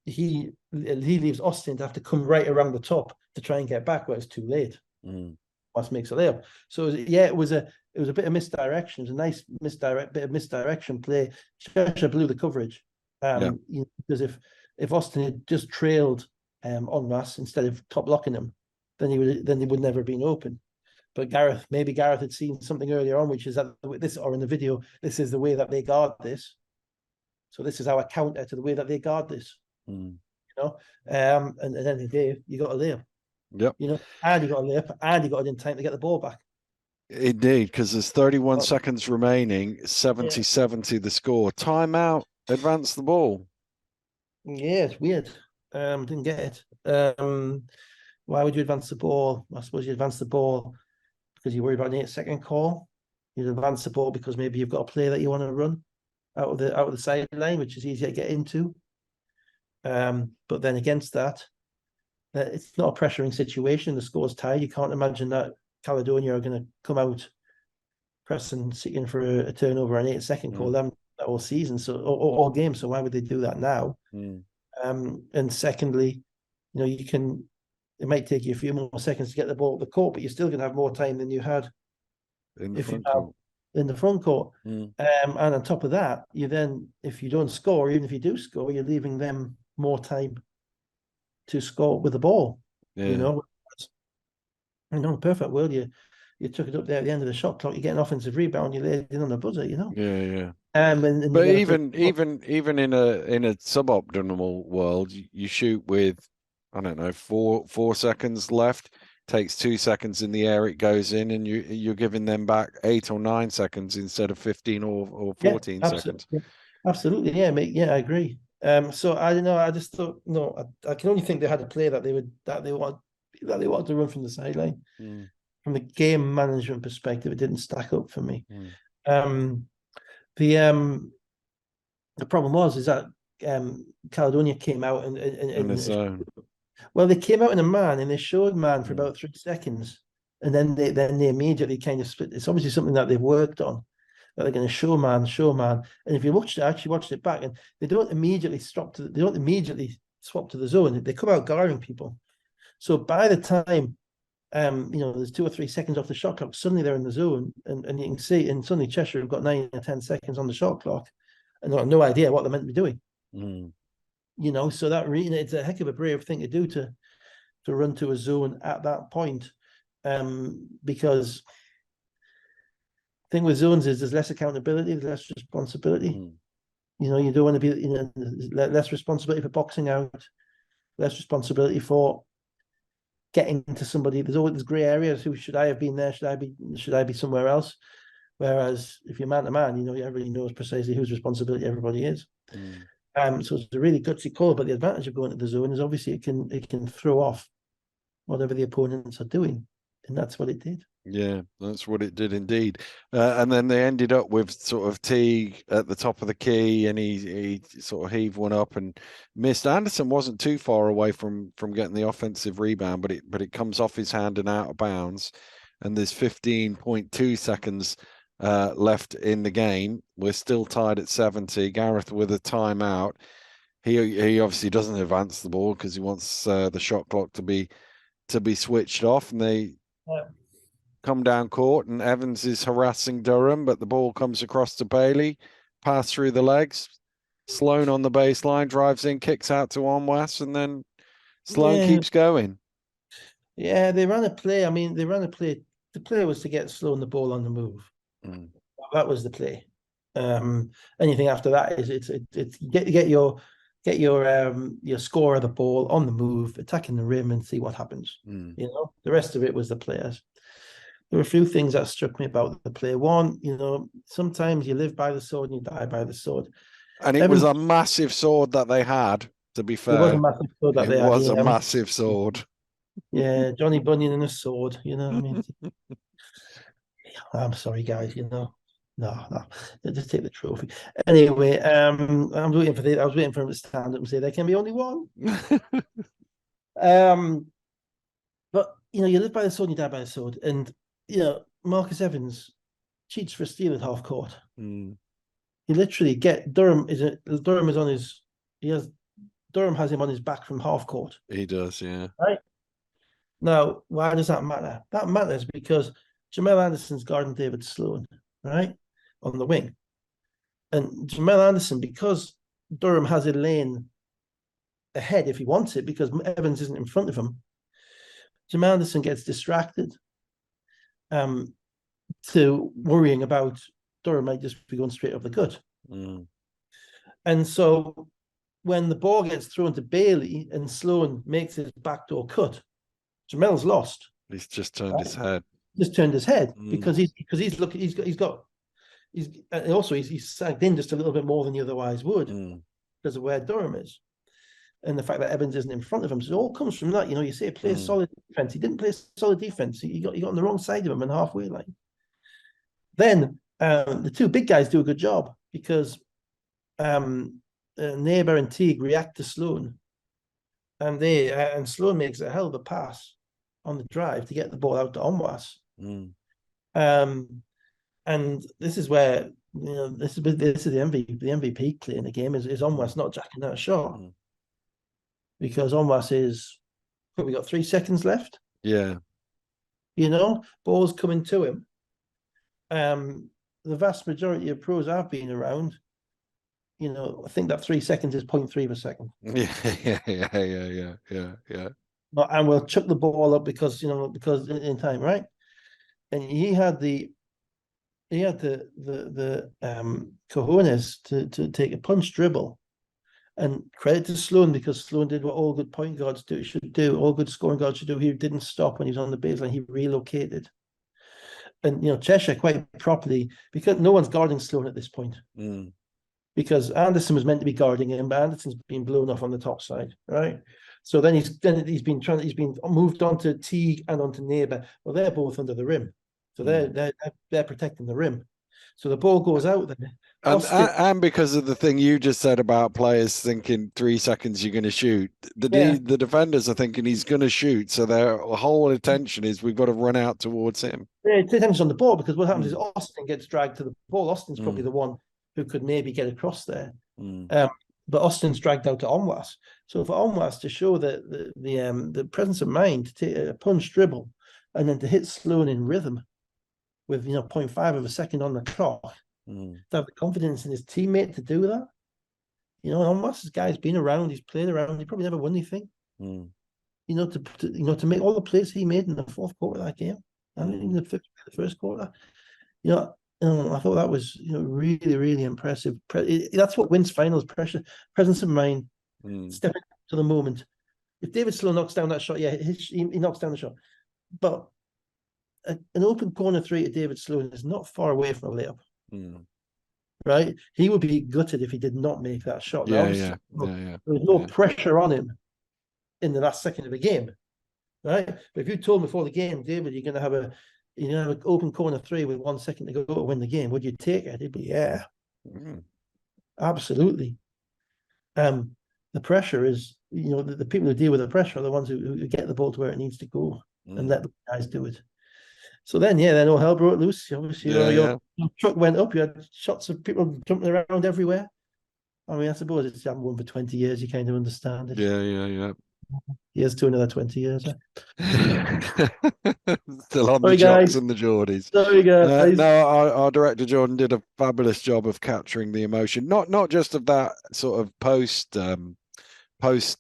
he leaves Austin to have to come right around the top to try and get back, where it's too late. Once makes a layup. So yeah, it was a bit of misdirection. It was a nice bit of misdirection play. Cheshire blew the coverage, because if Austin had just trailed Onwas instead of top locking him, then he would never have been open. But maybe Gareth had seen something earlier on, which is that this, or in the video, this is the way that they guard this. So this is our counter to the way that they guard this. You know, and at the end of the day, you got a layup. Yep. You know, and you got a layup, and you got it in time to get the ball back. Indeed, because there's 31 seconds remaining, 70-70 the score. Timeout, advance the ball. Yeah, it's weird. Didn't get it. Why would you advance the ball? I suppose you advance the ball because you worry about an 8-second call. You advance the ball because maybe you've got a play that you want to run out of the sideline, which is easier to get into. But then against that, it's not a pressuring situation. The score's tied. You can't imagine that Caledonia are going to come out pressing, seeking for a turnover, an 8-second call them all season, so all game. So why would they do that now? And secondly, you know, it might take you a few more seconds to get the ball at the court, but you're still going to have more time than you had in the front court. And on top of that, you then, if you don't score, even if you do score, you're leaving them more time to score with the ball. You know, in a perfect world, you took it up there at the end of the shot clock, you get an offensive rebound, you lay it in on the buzzer. You know. And but even in a suboptimal world, you shoot with, I don't know, four seconds left. Takes 2 seconds in the air, it goes in, and you're giving them back 8 or 9 seconds instead of 15 or 14 seconds. Absolutely, yeah, mate. Yeah, I agree. So I don't know. I just thought, no, I can only think they had a play that they wanted to run from the sideline. From the game management perspective, it didn't stack up for me. The problem is that Caledonia came out in the zone. Well, they came out in a man and they showed man for about 3 seconds, and then they immediately kind of split. It's obviously something that they've worked on, that they're going to show man. And if you actually watched it back, and they don't immediately swap to the zone. They come out guarding people. So by the time you know, there's 2 or 3 seconds off the shot clock, suddenly they're in the zone, and you can see, and suddenly Cheshire have got 9 or 10 seconds on the shot clock, and they've got no idea what they're meant to be doing. You know, so that really, it's a heck of a brave thing to do to run to a zone at that point, because thing with zones is there's less accountability, there's less responsibility. Mm. You know, you don't want to be, less responsibility for boxing out, less responsibility for getting to somebody. There's always grey areas. Who should I have been there? Should I be somewhere else? Whereas if you're man to man, everybody knows precisely whose responsibility everybody is. Mm. So it's a really gutsy call, but the advantage of going to the zone is obviously it can throw off whatever the opponents are doing, and that's what it did. Yeah, that's what it did indeed. And then they ended up with sort of Teague at the top of the key, and he sort of heaved one up and missed. Anderson wasn't too far away from getting the offensive rebound, but it comes off his hand and out of bounds. And there's 15.2 seconds left in the game. We're still tied at 70. Gareth with a timeout. He obviously doesn't advance the ball because he wants the shot clock to be switched off, and they come down court, and Evans is harassing Durham, but the ball comes across to Bailey, pass through the legs. Sloan on the baseline, drives in, kicks out to Onwas, and then Sloan keeps going. Yeah, they ran a play. I mean, they ran a play. The play was to get Sloan the ball on the move. Mm. That was the play. Anything after that is it's get your score of the ball on the move, attacking the rim, and see what happens. Mm. The rest of it was the players. There were a few things that struck me about the play. One, sometimes you live by the sword and you die by the sword. And it was a massive sword that they had, to be fair. It was a massive sword that they had. It was a massive sword. Yeah, Johnny Bunyan and a sword, what I mean? I'm sorry, guys, no, just take the trophy. Anyway, I was waiting for him to stand up and say there can be only one. But you live by the sword and you die by the sword. And Marcus Evans cheats for a steal at half court. Mm. You literally get Durham has him on his back from half court. He does, yeah. Right. Now, why does that matter? That matters because Jamel Anderson's guarding David Sloan, right, on the wing. And Jamel Anderson, because Durham has a lane ahead if he wants it, because Evans isn't in front of him, Jamel Anderson gets distracted to worrying about Durham might just be going straight up the gut. Mm. And so when the ball gets thrown to Bailey and Sloan makes his backdoor cut, Jamel's lost. He's just turned his head. Just turned his head because he's sagged in just a little bit more than he otherwise would because of where Durham is. And the fact that Evans isn't in front of him. So it all comes from that. You say play solid defense. He didn't play solid defense. He got on the wrong side of him and halfway line. Then the two big guys do a good job because Neighbour and Teague react to Sloan. And Sloan makes a hell of a pass on the drive to get the ball out to Onwas. And this is where this is the MVP play in the game is Onwas not jacking that shot. Because Onwas is, we got 3 seconds left. Yeah. Ball's coming to him. The vast majority of pros I've been around, I think that 3 seconds is 0.3 per second. Yeah. And we'll chuck the ball up because in time, right? And he had the cojones to take a punch dribble. And credit to Sloan because Sloan did what all good point guards should do, all good scoring guards should do. He didn't stop when he was on the baseline. He relocated. And, Cheshire quite properly, because no one's guarding Sloan at this point. Because Anderson was meant to be guarding him, but Anderson's been blown off on the top side, right? So then he's been moved on to Teague and onto Neighbour. Well, they're both under the rim. So they're protecting the rim. So the ball goes out there. And because of the thing you just said about players thinking 3 seconds you're going to shoot, the defenders are thinking he's going to shoot, so their whole attention is we've got to run out towards him. Yeah, attention on the ball because what happens is Austin gets dragged to the ball. Austin's probably the one who could maybe get across there, but Austin's dragged out to Onwas. So for Onwas to show the presence of mind to take a punch dribble and then to hit Sloan in rhythm with 0.5 of a second on the clock. To have the confidence in his teammate to do that. Onwas' guy's been around, he's played around, he probably never won anything. To make all the plays he made in the fourth quarter of that game, and in the first quarter. I thought that was really, really impressive. That's what wins finals: pressure, presence of mind, stepping up to the moment. If David Sloan knocks down that shot, yeah, he knocks down the shot. But an open corner three to David Sloan is not far away from a layup. Right? He would be gutted if he did not make that shot. Now, obviously, there was no pressure on him in the last second of the game. Right? But if you told me before the game, David, you're gonna have an open corner three with 1 second to go to win the game, would you take it? He'd be, yeah. Absolutely. The pressure is, the people who deal with the pressure are the ones who get the ball to where it needs to go and let the guys do it. So then all hell broke loose. Obviously, your truck went up. You had shots of people jumping around everywhere. I mean, I suppose it's haven't won for 20 years. You kind of understand it. Yeah. Here's to another 20 years. Still on Sorry, the jocks guys. and the Geordies. Sorry, guys. No, our director Jordan did a fabulous job of capturing the emotion, not just of that sort of post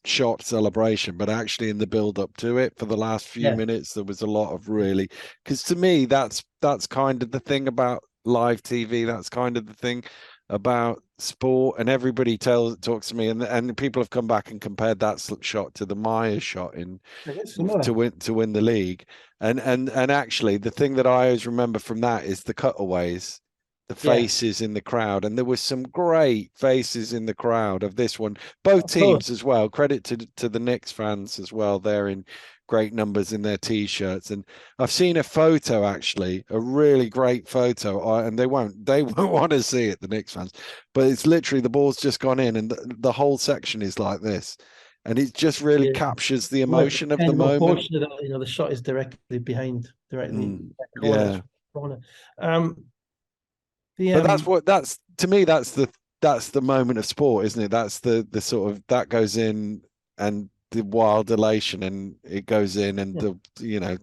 shot celebration, but actually in the build up to it. For the last few minutes, there was a lot of really, because to me that's kind of the thing about live TV. That's kind of the thing about sport, and everybody talks to me, and people have come back and compared that shot to the Myers shot to win the league, and actually the thing that I always remember from that is the cutaways, the faces in the crowd, and there was some great faces in the crowd of this one, both teams as well. Credit to the Knicks fans as well. They're in great numbers in their t-shirts, and I've seen a photo, actually a really great photo, and they won't want to see it, the Knicks fans, but it's literally the ball's just gone in and the whole section is like this, and it just really captures the emotion of the moment. The shot is directly behind corner. But that's to me, that's the moment of sport, isn't it? That's the sort of, that goes in, and the wild elation, and it goes in, and the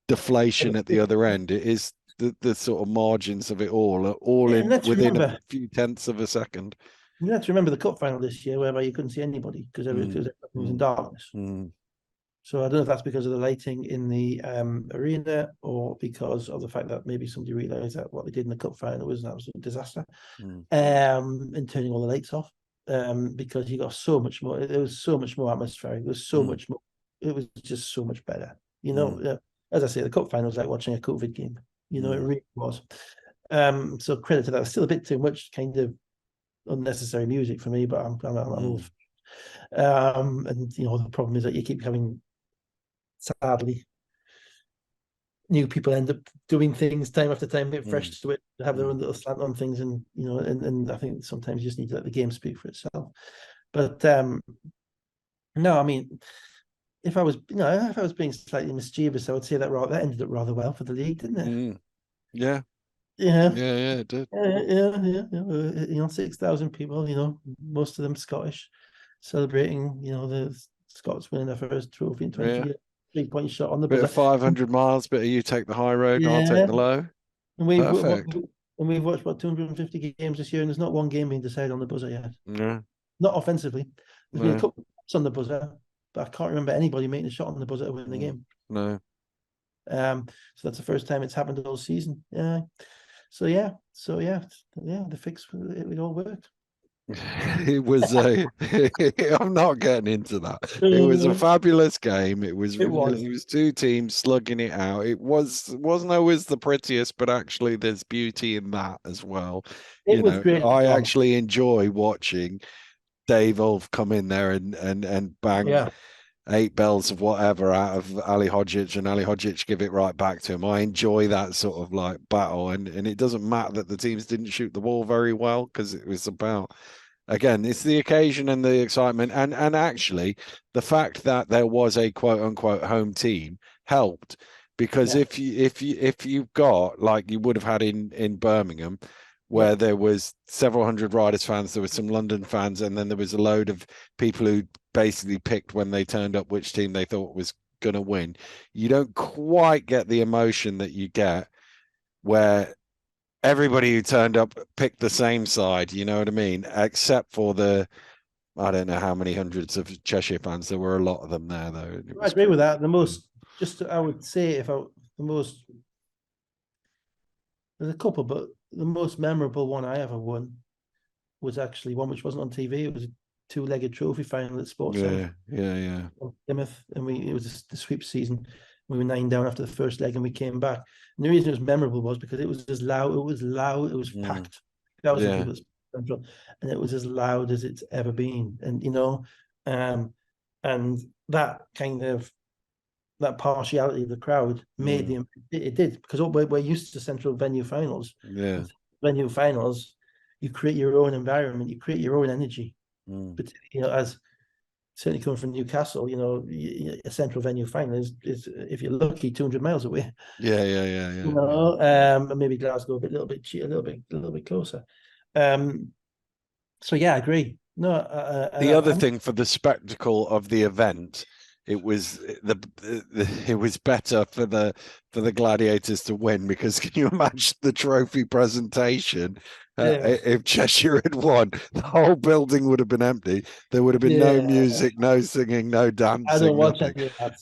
deflation at the other end. It is the sort of margins of it all in within a few tenths of a second. You have to remember the cup final this year, whereby you couldn't see anybody because everything was in darkness. So I don't know if that's because of the lighting in the arena, or because of the fact that maybe somebody realised that what they did in the cup final was an absolute disaster, in turning all the lights off, because you got so much more. It was so much more atmospheric. It was so much more. It was just so much better. As I say, the cup final was like watching a COVID game. It really was. So credit to that. It's still a bit too much kind of unnecessary music for me, but I'm old. And the problem is that you keep having, sadly, new people end up doing things time after time, a bit fresh to it, have their own little slant on things, and and I think sometimes you just need to let the game speak for itself. But no, I mean, if I was being slightly mischievous, I would say that ended up rather well for the league, didn't it? Yeah, it did. Yeah. 6,000 people, most of them Scottish, celebrating, the Scots winning their first trophy in 20 years. 3-point shot on the buzzer. Bit of 500 miles, bit of you take the high road, I'll take the low. And we've watched 250 games this year, and there's not one game being decided on the buzzer yet. Yeah. Not offensively. There's been a couple of shots on the buzzer, but I can't remember anybody making a shot on the buzzer to win the game. No. So that's the first time it's happened all season. Yeah. So the fix, it all worked. It was I'm not getting into that. It was a fabulous game. It was two teams slugging it out. It wasn't always the prettiest, but actually there's beauty in that as well. It was great. I actually enjoy watching Dave Ulf come in there and bang 8 bells of whatever out of Ali Hodgic, and Ali Hodgic give it right back to him. I enjoy that sort of like battle, and it doesn't matter that the teams didn't shoot the ball very well, because it was about, again, it's the occasion and the excitement, and actually the fact that there was a quote unquote home team helped, because if you've got, like you would have had in Birmingham, where there was several hundred Riders fans, there was some London fans, and then there was a load of people who basically picked when they turned up which team they thought was going to win. You don't quite get the emotion that you get where everybody who turned up picked the same side, you know what I mean? Except for I don't know how many hundreds of Cheshire fans. There were a lot of them there, though. I agree with that. I would say, the there's a couple, but the most memorable one I ever won was actually one which wasn't on TV. It was a two-legged trophy final at Sports Centre. Yeah. Plymouth, and it was the sweep season. We were 9 down after the first leg, and we came back. And the reason it was memorable was because it was as loud. It was loud. It was packed. 1,000 people at Central, and it was as loud as it's ever been. And and that kind of that partiality of the crowd made it did, because we're used to central venue finals. Yeah. Venue finals, you create your own environment, you create your own energy. But as certainly coming from Newcastle, a central venue final is if you're lucky 200 miles away. Yeah. Maybe Glasgow a little bit closer. So yeah, I agree. No, the other thing for the spectacle of the event, it was it was better for the Gladiators to win, because can you imagine the trophy presentation? If Cheshire had won, the whole building would have been empty. There would have been no music, no singing, no dancing. I don't watch nothing. any of that.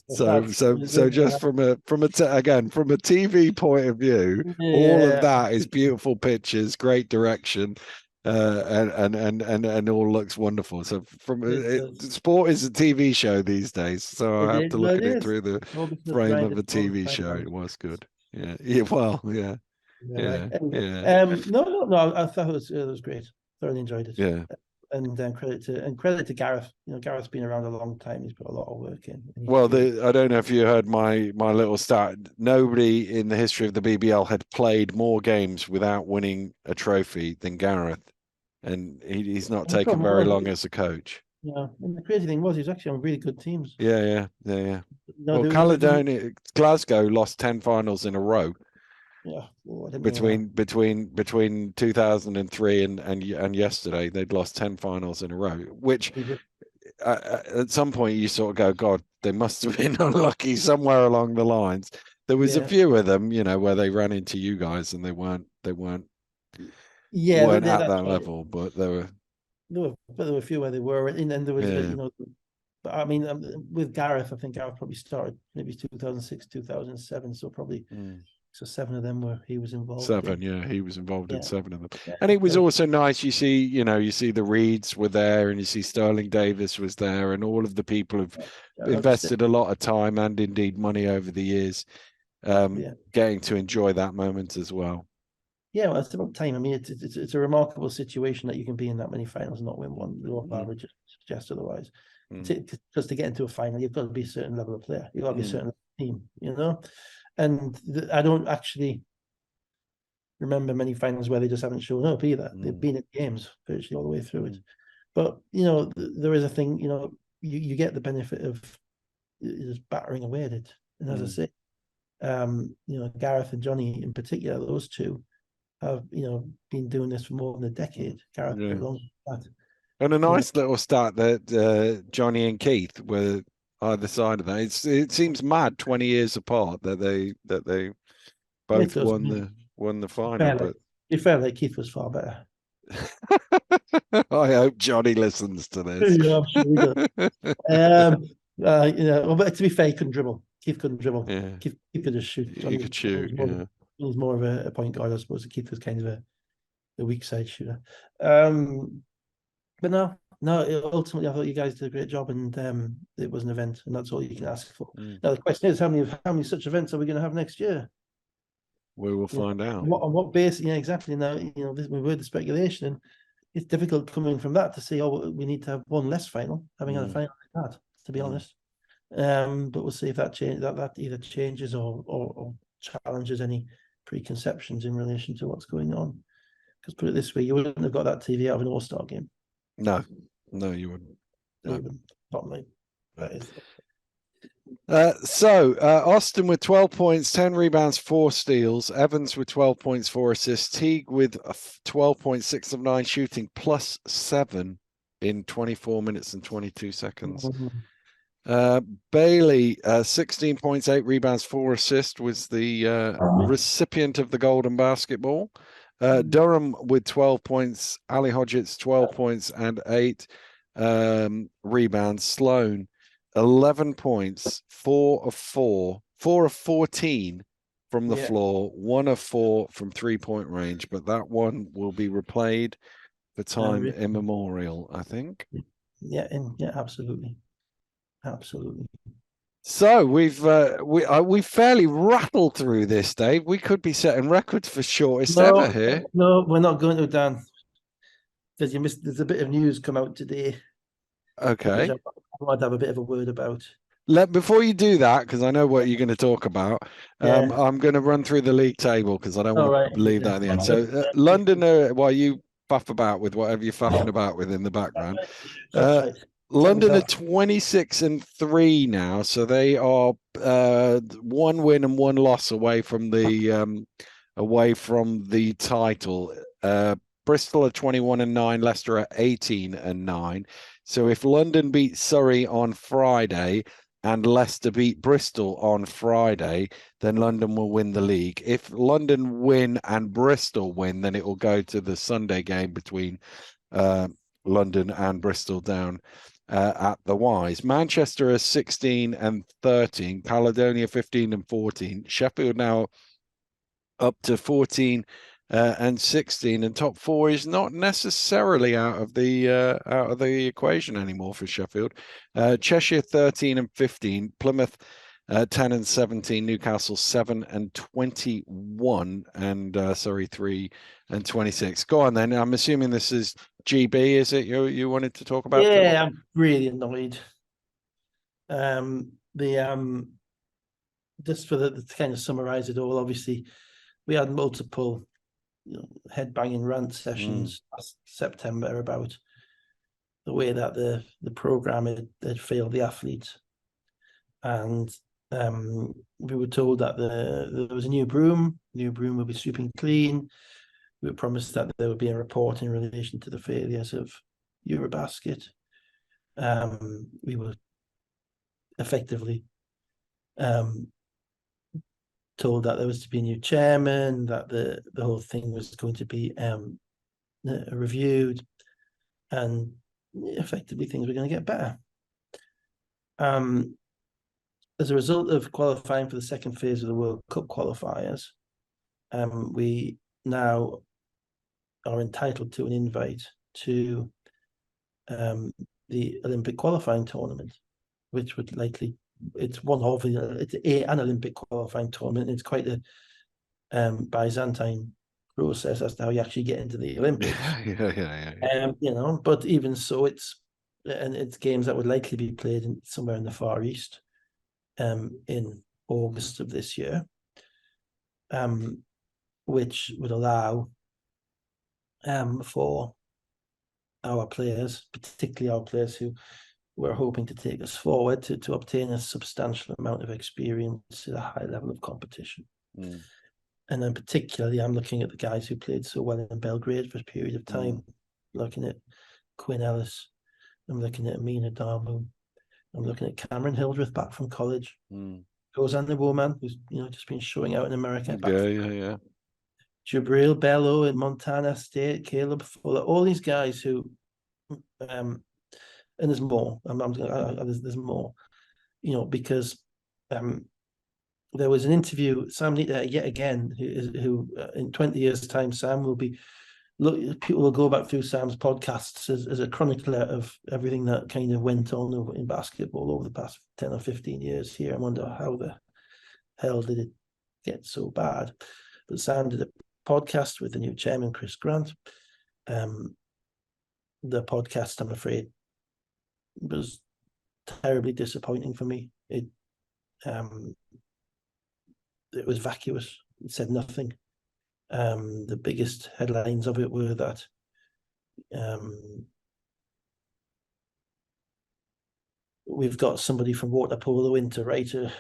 So just from a TV point of view, all of that is beautiful pictures, great direction. And all looks wonderful. So sport is a TV show these days, so I have to look at it through the frame of a TV show. It was good. Yeah. Well, yeah. No. I thought it was great. Thoroughly enjoyed it. Yeah. And credit to Gareth. Gareth's been around a long time. He's put a lot of work in. Well, I don't know if you heard my little stat. Nobody in the history of the BBL had played more games without winning a trophy than Gareth, and he's not taken very long as a coach. Yeah, and the crazy thing was he was actually on really good teams. Yeah. Well, Caledonia, Glasgow lost 10 finals in a row. Yeah, between 2003 and yesterday, they'd lost 10 finals in a row, which at some point you sort of go, God, they must have been unlucky somewhere along the lines. There was a few of them, where they ran into you guys and they weren't at that level, but there were a few where they were, and then there was but I mean, with Gareth, I think Gareth probably started maybe 2006, 2007, so probably. So 7 of them he was involved. 7, yeah, he was involved in 7 of them. And it was also nice. You see the Reeds were there, and you see Sterling Davis was there, and all of the people have invested a lot of time and indeed money over the years, getting to enjoy that moment as well. Yeah, well, it's about time. I mean, it's a remarkable situation that you can be in that many finals and not win one. The local average suggests otherwise. Because to get into a final, you've got to be a certain level of player. You've got to be a certain team, And I don't actually remember many finals where they just haven't shown up either. They've been at games virtually all the way through it. But, there is a thing, you get the benefit of just battering away at it. And as I say, Gareth and Johnny in particular, those two have, been doing this for more than a decade. Gareth for longer than that. And a nice little stat that Johnny and Keith were either side of that. It seems mad 20 years apart that they both won the final. But it felt like Keith was far better. I hope Johnny listens to this. Yeah, I'm sure he does. But to be fair, he couldn't dribble. Keith couldn't dribble. Yeah. Keith could just shoot. He could shoot. He was more of a point guard, I suppose. Keith was kind of the weak side shooter. But no, ultimately, I thought you guys did a great job, and it was an event, and that's all you can ask for. Now, the question is, how many such events are we going to have next year? We will find out. On what basis? Yeah, exactly. Now, we were the speculation, and it's difficult coming from that to say, we need to have one less final, having had a final like that, to be honest. But we'll see if that either changes or challenges any preconceptions in relation to what's going on. Because put it this way, you wouldn't have got that TV out of an All-Star game. No, you wouldn't. No. Top line. That is. Austin with 12 points, 10 rebounds, 4 steals. Evans with 12 points, 4 assists. Teague with 12.6 of 9 shooting, +7 in 24 minutes and 22 seconds. Bailey, 16 points, 8 rebounds, 4 assists, was the recipient of the golden basketball. Durham with 12 points, Ali Hodgetts 12 points and 8 rebounds. Sloan 11 points, 4 of 14 from the floor, 1 of 4 from 3-point range, but that one will be replayed for time immemorial, I think. Yeah, absolutely. Absolutely. So we've fairly rattled through this, Dave. We could be setting records for shortest ever here. No, we're not going to, Dan. Because there's a bit of news come out today. Okay. I want to have a bit of a word about. Before you do that, because I know what you're going to talk about, I'm going to run through the league table because I don't want to leave that at the end. So London, while you faff about with whatever you're faffing about with in the background, London are 26-3 now, so they are 1 win and 1 loss away from the title. Bristol are 21-9, Leicester are 18-9. So if London beat Surrey on Friday and Leicester beat Bristol on Friday, then London will win the league. If London win and Bristol win, then it will go to the Sunday game between London and Bristol down at the Wise. Manchester is 16-13, Caledonia 15-14, Sheffield now up to 14 and 16, and top 4 is not necessarily out of the equation anymore for Sheffield. Cheshire 13-15, Plymouth 10-17, Newcastle 7-21, and 3-26. Go on then. I'm assuming this is GB, is it? You wanted to talk about? Yeah, I'm really annoyed. Just for the to kind of summarize it all, obviously we had multiple head-banging rant sessions last September about the way that the program had failed the athletes, and we were told that there was a new broom will be sweeping clean. We were promised that there would be a report in relation to the failures of Eurobasket. We were effectively told that there was to be a new chairman, that the whole thing was going to be reviewed, and effectively things were going to get better. As a result of qualifying for the second phase of the World Cup qualifiers, we now are entitled to an invite to the Olympic qualifying tournament, which would likely, it's an Olympic qualifying tournament. It's quite a Byzantine process as to how you actually get into the Olympics. Yeah. But even so, it's games that would likely be played somewhere in the Far East in August of this year, which would allow for our players, particularly our players who we're hoping to take us forward, to obtain a substantial amount of experience at a high level of competition. And then particularly, I'm looking at the guys who played so well in Belgrade for a period of time. Looking at Quinn Ellis, I'm looking at Amina Darmu, I'm looking at Cameron Hildreth back from college. Gozan the Woman, who's just been showing out in America. Yeah. Jabril Bello in Montana State, Caleb Fuller, all these guys who, and there's more. There's more, because there was an interview. Sam Nita, yet again, who in 20 years' time, Sam will be. People will go back through Sam's podcasts as a chronicler of everything that kind of went on in basketball over the past 10 or 15 years here. I wonder how the hell did it get so bad? But Sam did a podcast with the new chairman, Chris Grant. The podcast, I'm afraid, was terribly disappointing for me. It was vacuous. It said nothing. The biggest headlines of it were that we've got somebody from water polo in to write for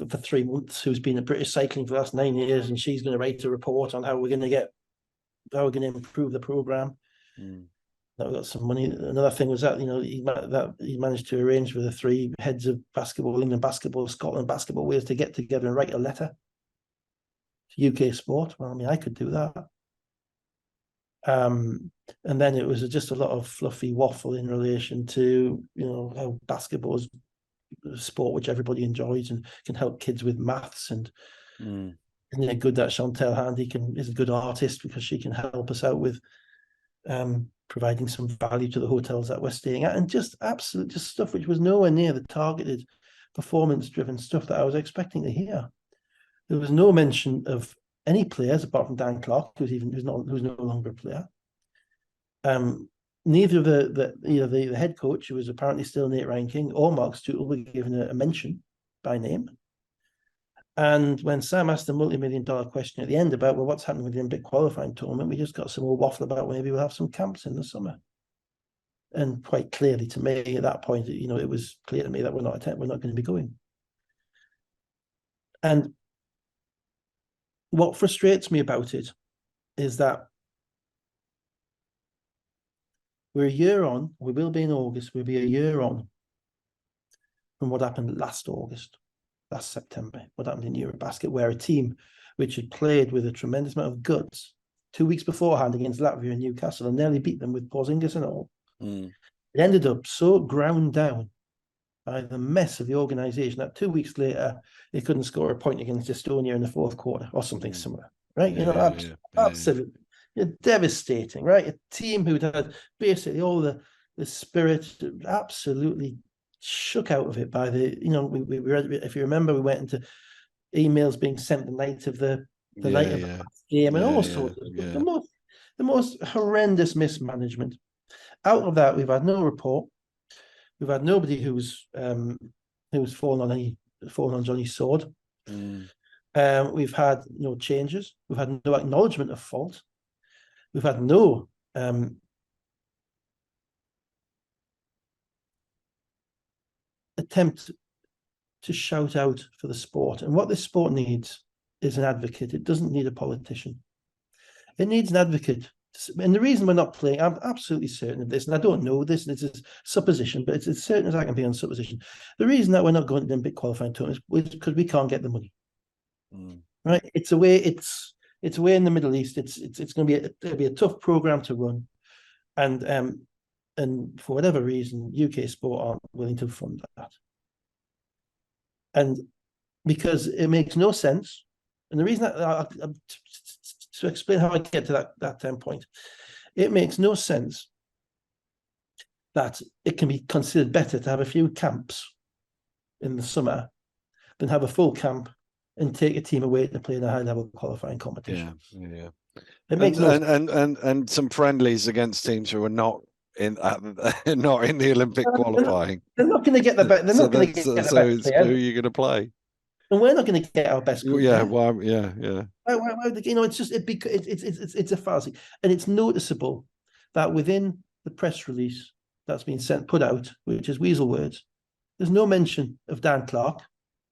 3 months who's been at British cycling for the last 9 years, and she's going to write a report on how we're going to improve the program. That we got some money. Another thing was that he managed to arrange for the 3 heads of basketball, England basketball, Scotland basketball, ways to get together and write a letter to UK sport. Well, I mean, I could do that. And then it was just a lot of fluffy waffle in relation to how basketball is a sport which everybody enjoys and can help kids with maths and isn't it good that Chantal Handy is a good artist because she can help us out with providing some value to the hotels that we're staying at, and just stuff which was nowhere near the targeted performance-driven stuff that I was expecting to hear. There was no mention of any players apart from Dan Clark, who's no longer a player. Neither of the head coach, who was apparently still in the 8th ranking, or Mark Stootle were given a mention by name. And when Sam asked the multi-million-dollar question at the end about, well, what's happening with the Olympic qualifying tournament, we just got some more waffle about maybe we'll have some camps in the summer. And quite clearly to me at that point, it was clear to me that we're not going to be going. And what frustrates me about it is that we're a year on, we will be in August, we'll be a year on from what happened last September, what happened in Eurobasket, where a team which had played with a tremendous amount of guts 2 weeks beforehand against Latvia and Newcastle and nearly beat them with Porzingis and all. It ended up so ground down by the mess of the organisation that 2 weeks later, they couldn't score a point against Estonia in the fourth quarter or something similar, right? Absolutely devastating, right? A team who'd had basically all the spirit absolutely shook out of it by the, we read, if you remember, we went into emails being sent the night of the night of the last game and all sorts of stuff. The most horrendous mismanagement. Out of that, we've had no report. We've had nobody who's fallen on Johnny's sword. We've had no changes. We've had no acknowledgement of fault. We've had no attempt to shout out for the sport. And what this sport needs is an advocate. It doesn't need a politician. It needs an advocate. And the reason we're not playing, I'm absolutely certain of this, and I don't know this, and it's a supposition, but it's as certain as I can be on supposition. The reason that we're not going to the Olympic qualifying tournament is because we can't get the money. Right? It's a way in the Middle East. It's going to be a tough program to run, and for whatever reason, UK sport aren't willing to fund that, and because it makes no sense. And the reason that to explain how I get to that point, it makes no sense that it can be considered better to have a few camps in the summer than have a full camp and take a team away to play in a high-level qualifying competition. Yeah. It makes and some friendlies against teams who are not in the Olympic qualifying. They're not going to get the best. They're not going to get the best player. Who are you going to play? And we're not going to get our best. Yeah. Why? It's just it's a fallacy, and it's noticeable that within the press release that's been put out, which is weasel words, there's no mention of Dan Clark,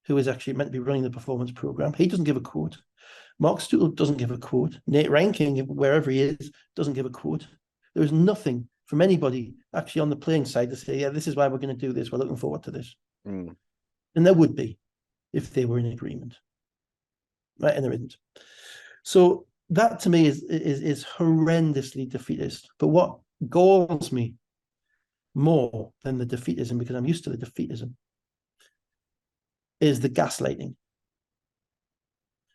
who is actually meant to be running the performance program. He doesn't give a quote. Mark Stootle doesn't give a quote. Nate Ranking, wherever he is, doesn't give a quote. There is nothing from anybody actually on the playing side to say, yeah, this is why we're going to do this. We're looking forward to this. And there would be if they were in agreement. Right, and there isn't. So that to me is horrendously defeatist. But what galls me more than the defeatism, because I'm used to the defeatism, is the gaslighting.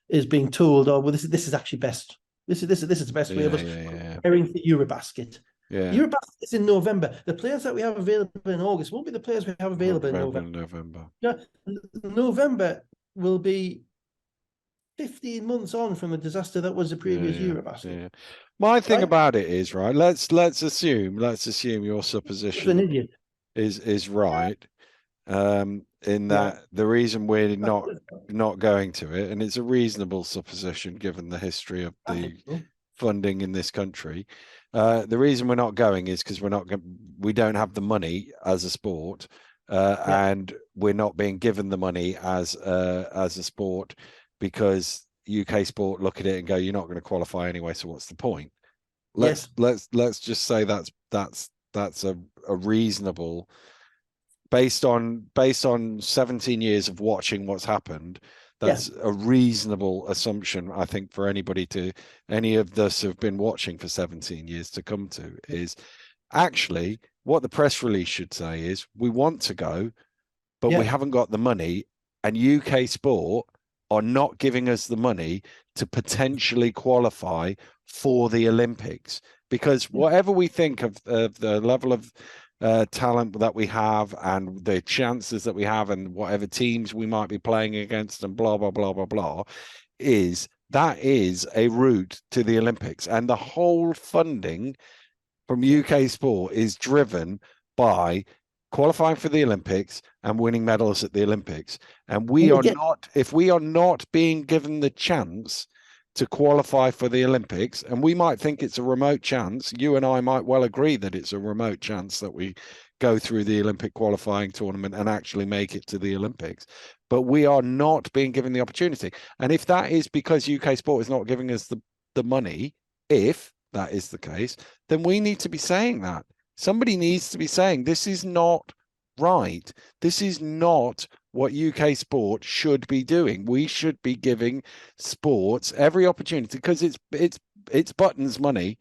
Is being told, oh well, this is actually best. This is the best way of us preparing for Eurobasket. Eurobasket is in November. The players that we have available in August won't be the players we have available in November. Yeah, November will be 15 months on from the disaster that was the previous Eurobasket. My thing about it is, right, let's assume your supposition is right. In that the reason we're not going to it, and it's a reasonable supposition given the history of the funding in this country, the reason we're not going is because we don't have the money as a sport, and we're not being given the money as a sport, because UK sport look at it and go, you're not going to qualify anyway, so what's the point? Let's just say that's a reasonable, based on 17 years of watching what's happened, that's a reasonable assumption, I think, for any of us who've been watching for 17 years to come to, is actually what the press release should say is, we want to go, but we haven't got the money, and UK sport are not giving us the money to potentially qualify for the Olympics. Because whatever we think of the level of talent that we have and the chances that we have and whatever teams we might be playing against and blah, blah, blah, blah, blah, that is a route to the Olympics. And the whole funding from UK sport is driven by qualifying for the Olympics and winning medals at the Olympics. And if we are not being given the chance to qualify for the Olympics, and we might think it's a remote chance, you and I might well agree that it's a remote chance that we go through the Olympic qualifying tournament and actually make it to the Olympics, but we are not being given the opportunity. And if that is because UK sport is not giving us the money, if that is the case, then we need to be saying that. Somebody needs to be saying this is not right. This is not what UK sport should be doing. We should be giving sports every opportunity, because it's Buttons money.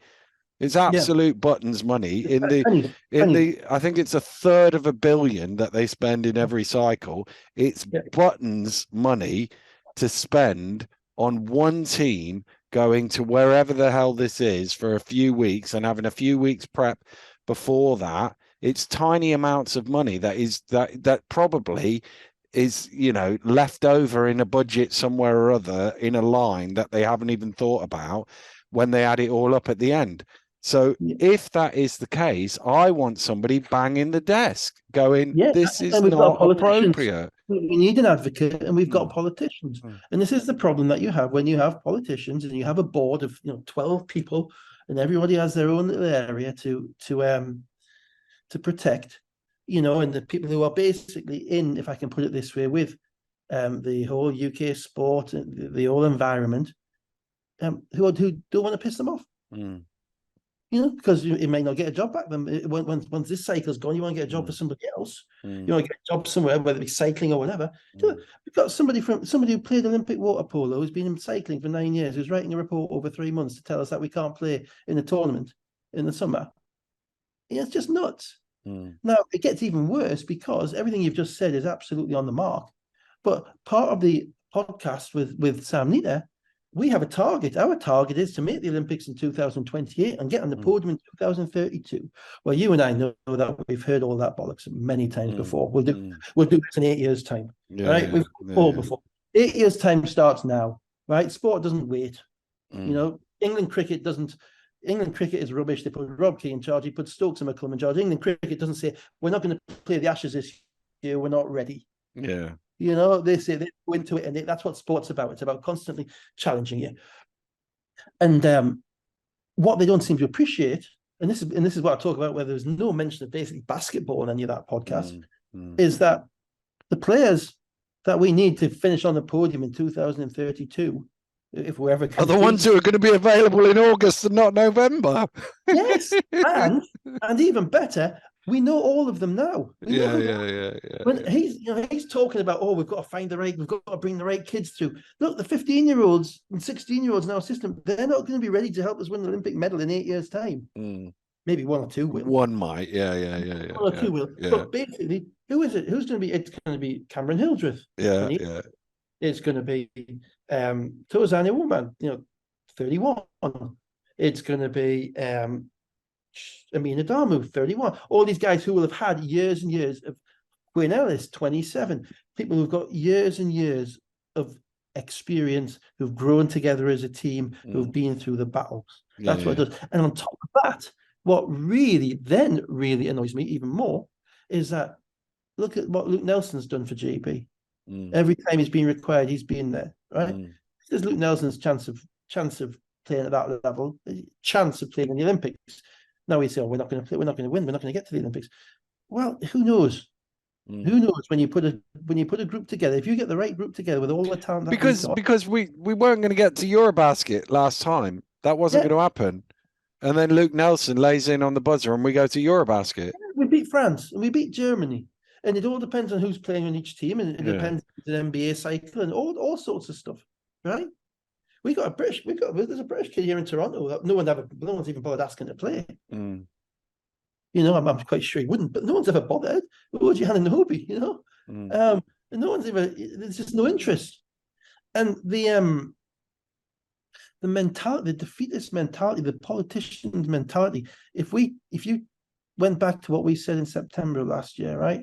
It's absolute Buttons money in the I think it's 1/3 of $1 billion that they spend in every cycle. It's Buttons money to spend on one team going to wherever the hell this is for a few weeks and having a few weeks prep before that. It's tiny amounts of money that probably is, left over in a budget somewhere or other in a line that they haven't even thought about when they add it all up at the end. So if that is the case, I want somebody banging the desk going, this is not appropriate. We need an advocate, and we've got politicians. And this is the problem that you have when you have politicians and you have a board of 12 people, and everybody has their own little area to protect, and the people who are basically in, if I can put it this way, with the whole UK sport, the whole environment, who don't want to piss them off. Because you may not get a job back then. Once this cycle's gone, you want to get a job for somebody else. You want to get a job somewhere, whether it be cycling or whatever. We've got somebody who played Olympic water polo, who's been in cycling for 9 years, who's writing a report over 3 months to tell us that we can't play in the tournament in the summer. It's just nuts. Now, it gets even worse because everything you've just said is absolutely on the mark. But part of the podcast with Sam Nita, we have a target. Our target is to make the Olympics in 2028 and get on the podium in 2032. Well, you and I know that we've heard all that bollocks many times before. We'll do this in 8 years' time. Right? We've all before. 8 years' time starts now. Right? Sport doesn't wait. England cricket doesn't. England cricket is rubbish. They put Rob Key in charge. He put Stokes and McCullum in charge. England cricket doesn't say, we're not going to play the Ashes this year. We're not ready. Yeah. They say they go into it, and that's what sport's about. It's about constantly challenging you. And what they don't seem to appreciate, and this is what I talk about, where there's no mention of basically basketball in any of that podcast, is that the players that we need to finish on the podium in 2032, if we ever can, are the ones who are going to be available in August and not November. Yes, and even better, we know all of them now. When he's talking about, we've got to bring the right kids through. Look, the 15-year-olds and 16-year-olds in our system, they're not going to be ready to help us win the Olympic medal in 8 years' time. Maybe one or two will. One might, One or two will. Yeah. But basically, who is it? Who's going to be? It's going to be Cameron Hildreth. It's going to be Tozani Woman, 31. It's going to be Amin Adamu, 31. All these guys who will have had years and years of Quinn Ellis, 27. People who've got years and years of experience, who've grown together as a team, who've been through the battles. That's what it does. And on top of that, what really annoys me even more is that look at what Luke Nelson's done for GB. Every time he's been required, he's been there, right? There's Luke Nelson's chance of playing at that level, chance of playing in the Olympics. Now we say, we're not going to play, we're not going to win, we're not going to get to the Olympics. Well, who knows? Who knows when you put a group together? If you get the right group together with all the talent, because we weren't going to get to Eurobasket last time. That wasn't going to happen. And then Luke Nelson lays in on the buzzer, and we go to Eurobasket. We beat France and we beat Germany. And it all depends on who's playing on each team, and it depends on the NBA cycle and all sorts of stuff, right? There's a British kid here in Toronto that no one's even bothered asking to play. I'm quite sure he wouldn't, but no one's ever bothered. Would you hand in the Hobie, no one's ever. There's just no interest. And the mentality, the defeatist mentality, the politician's mentality. If you went back to what we said in September of last year, right?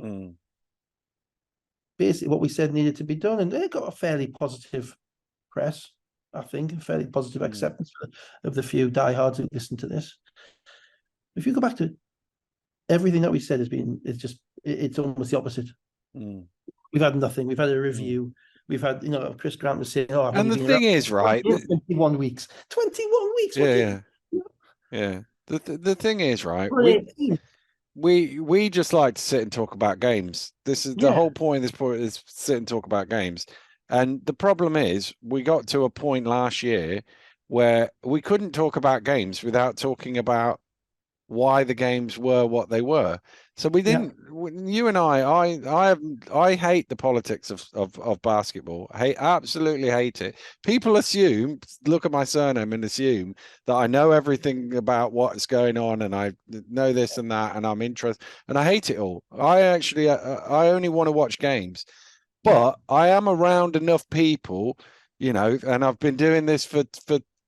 Basically, what we said needed to be done, and it got a fairly positive press, I think, a fairly positive acceptance of the few diehards who listened to this. If you go back to everything that we said it's almost the opposite. We've had nothing. We've had a review. We've had, Chris Grant was saying, "Oh, and the thing is, right, 21 weeks, 21 weeks." Yeah. The thing is, right, we just like to sit and talk about games. This is the whole point of this point, is sit and talk about games. And the problem is, we got to a point last year where we couldn't talk about games without talking about why the games were what they were. So we didn't. You and I hate the politics of basketball. Absolutely hate it. People look at my surname and assume that I know everything about what's going on, and I know this and that, and I'm interested. And I hate it all. I only want to watch games, but I am around enough people, and I've been doing this for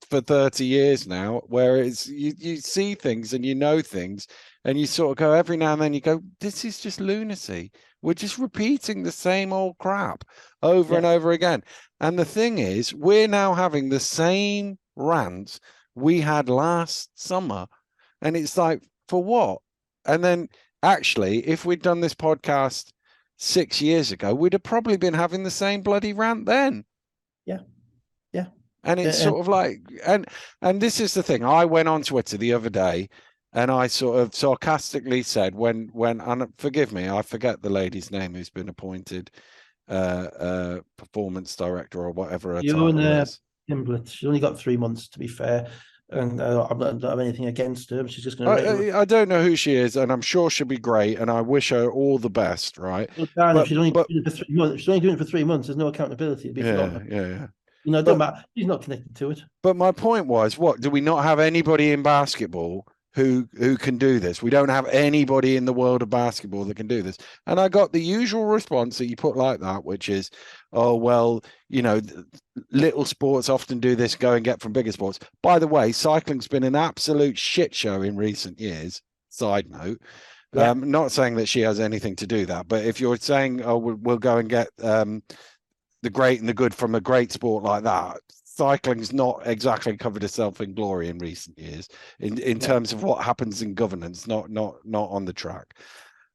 30 years now, where it's you see things and you know things, and you sort of go every now and then, you go, this is just lunacy. We're just repeating the same old crap over and over again. And the thing is, we're now having the same rants we had last summer, and it's like, for what? And then actually, if we'd done this podcast 6 years ago, we'd have probably been having the same bloody rant then. And it's sort of like, and this is the thing. I went on Twitter the other day, and I sort of sarcastically said, when and forgive me, I forget the lady's name who's been appointed performance director or whatever her title is. She's only got 3 months, to be fair, and I don't have anything against her. She's just going to. I don't know who she is, and I'm sure she'll be great, and I wish her all the best. Right? Well, Dan, if she's only doing it for 3 months, if she's only doing it for 3 months, there's no accountability. It'd be forgotten. Yeah. It doesn't matter. She's not connected to it. But my point was, what do we not have anybody in basketball who can do this? We don't have anybody in the world of basketball that can do this. And I got the usual response that you put like that, which is, oh, well, little sports often do this, go and get from bigger sports. By the way, cycling's been an absolute shit show in recent years. Side note. Not saying that she has anything to do that, but if you're saying, oh, we'll go and get the great and the good from a great sport like that, cycling's not exactly covered itself in glory in recent years in terms of what happens in governance, not on the track.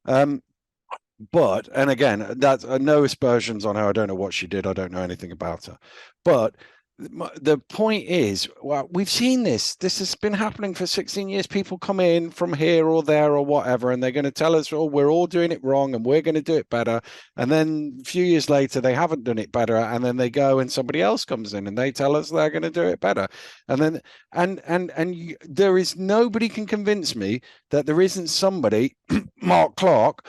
But, and again, that's no aspersions on her. I don't know what she did. I don't know anything about her. But the point is, well, we've seen this. This has been happening for 16 years. People come in from here or there or whatever, and they're going to tell us, oh, we're all doing it wrong and we're going to do it better. And then a few years later, they haven't done it better. And then they go and somebody else comes in and they tell us they're going to do it better. And then, and there is nobody can convince me that there isn't somebody, Mark Clark,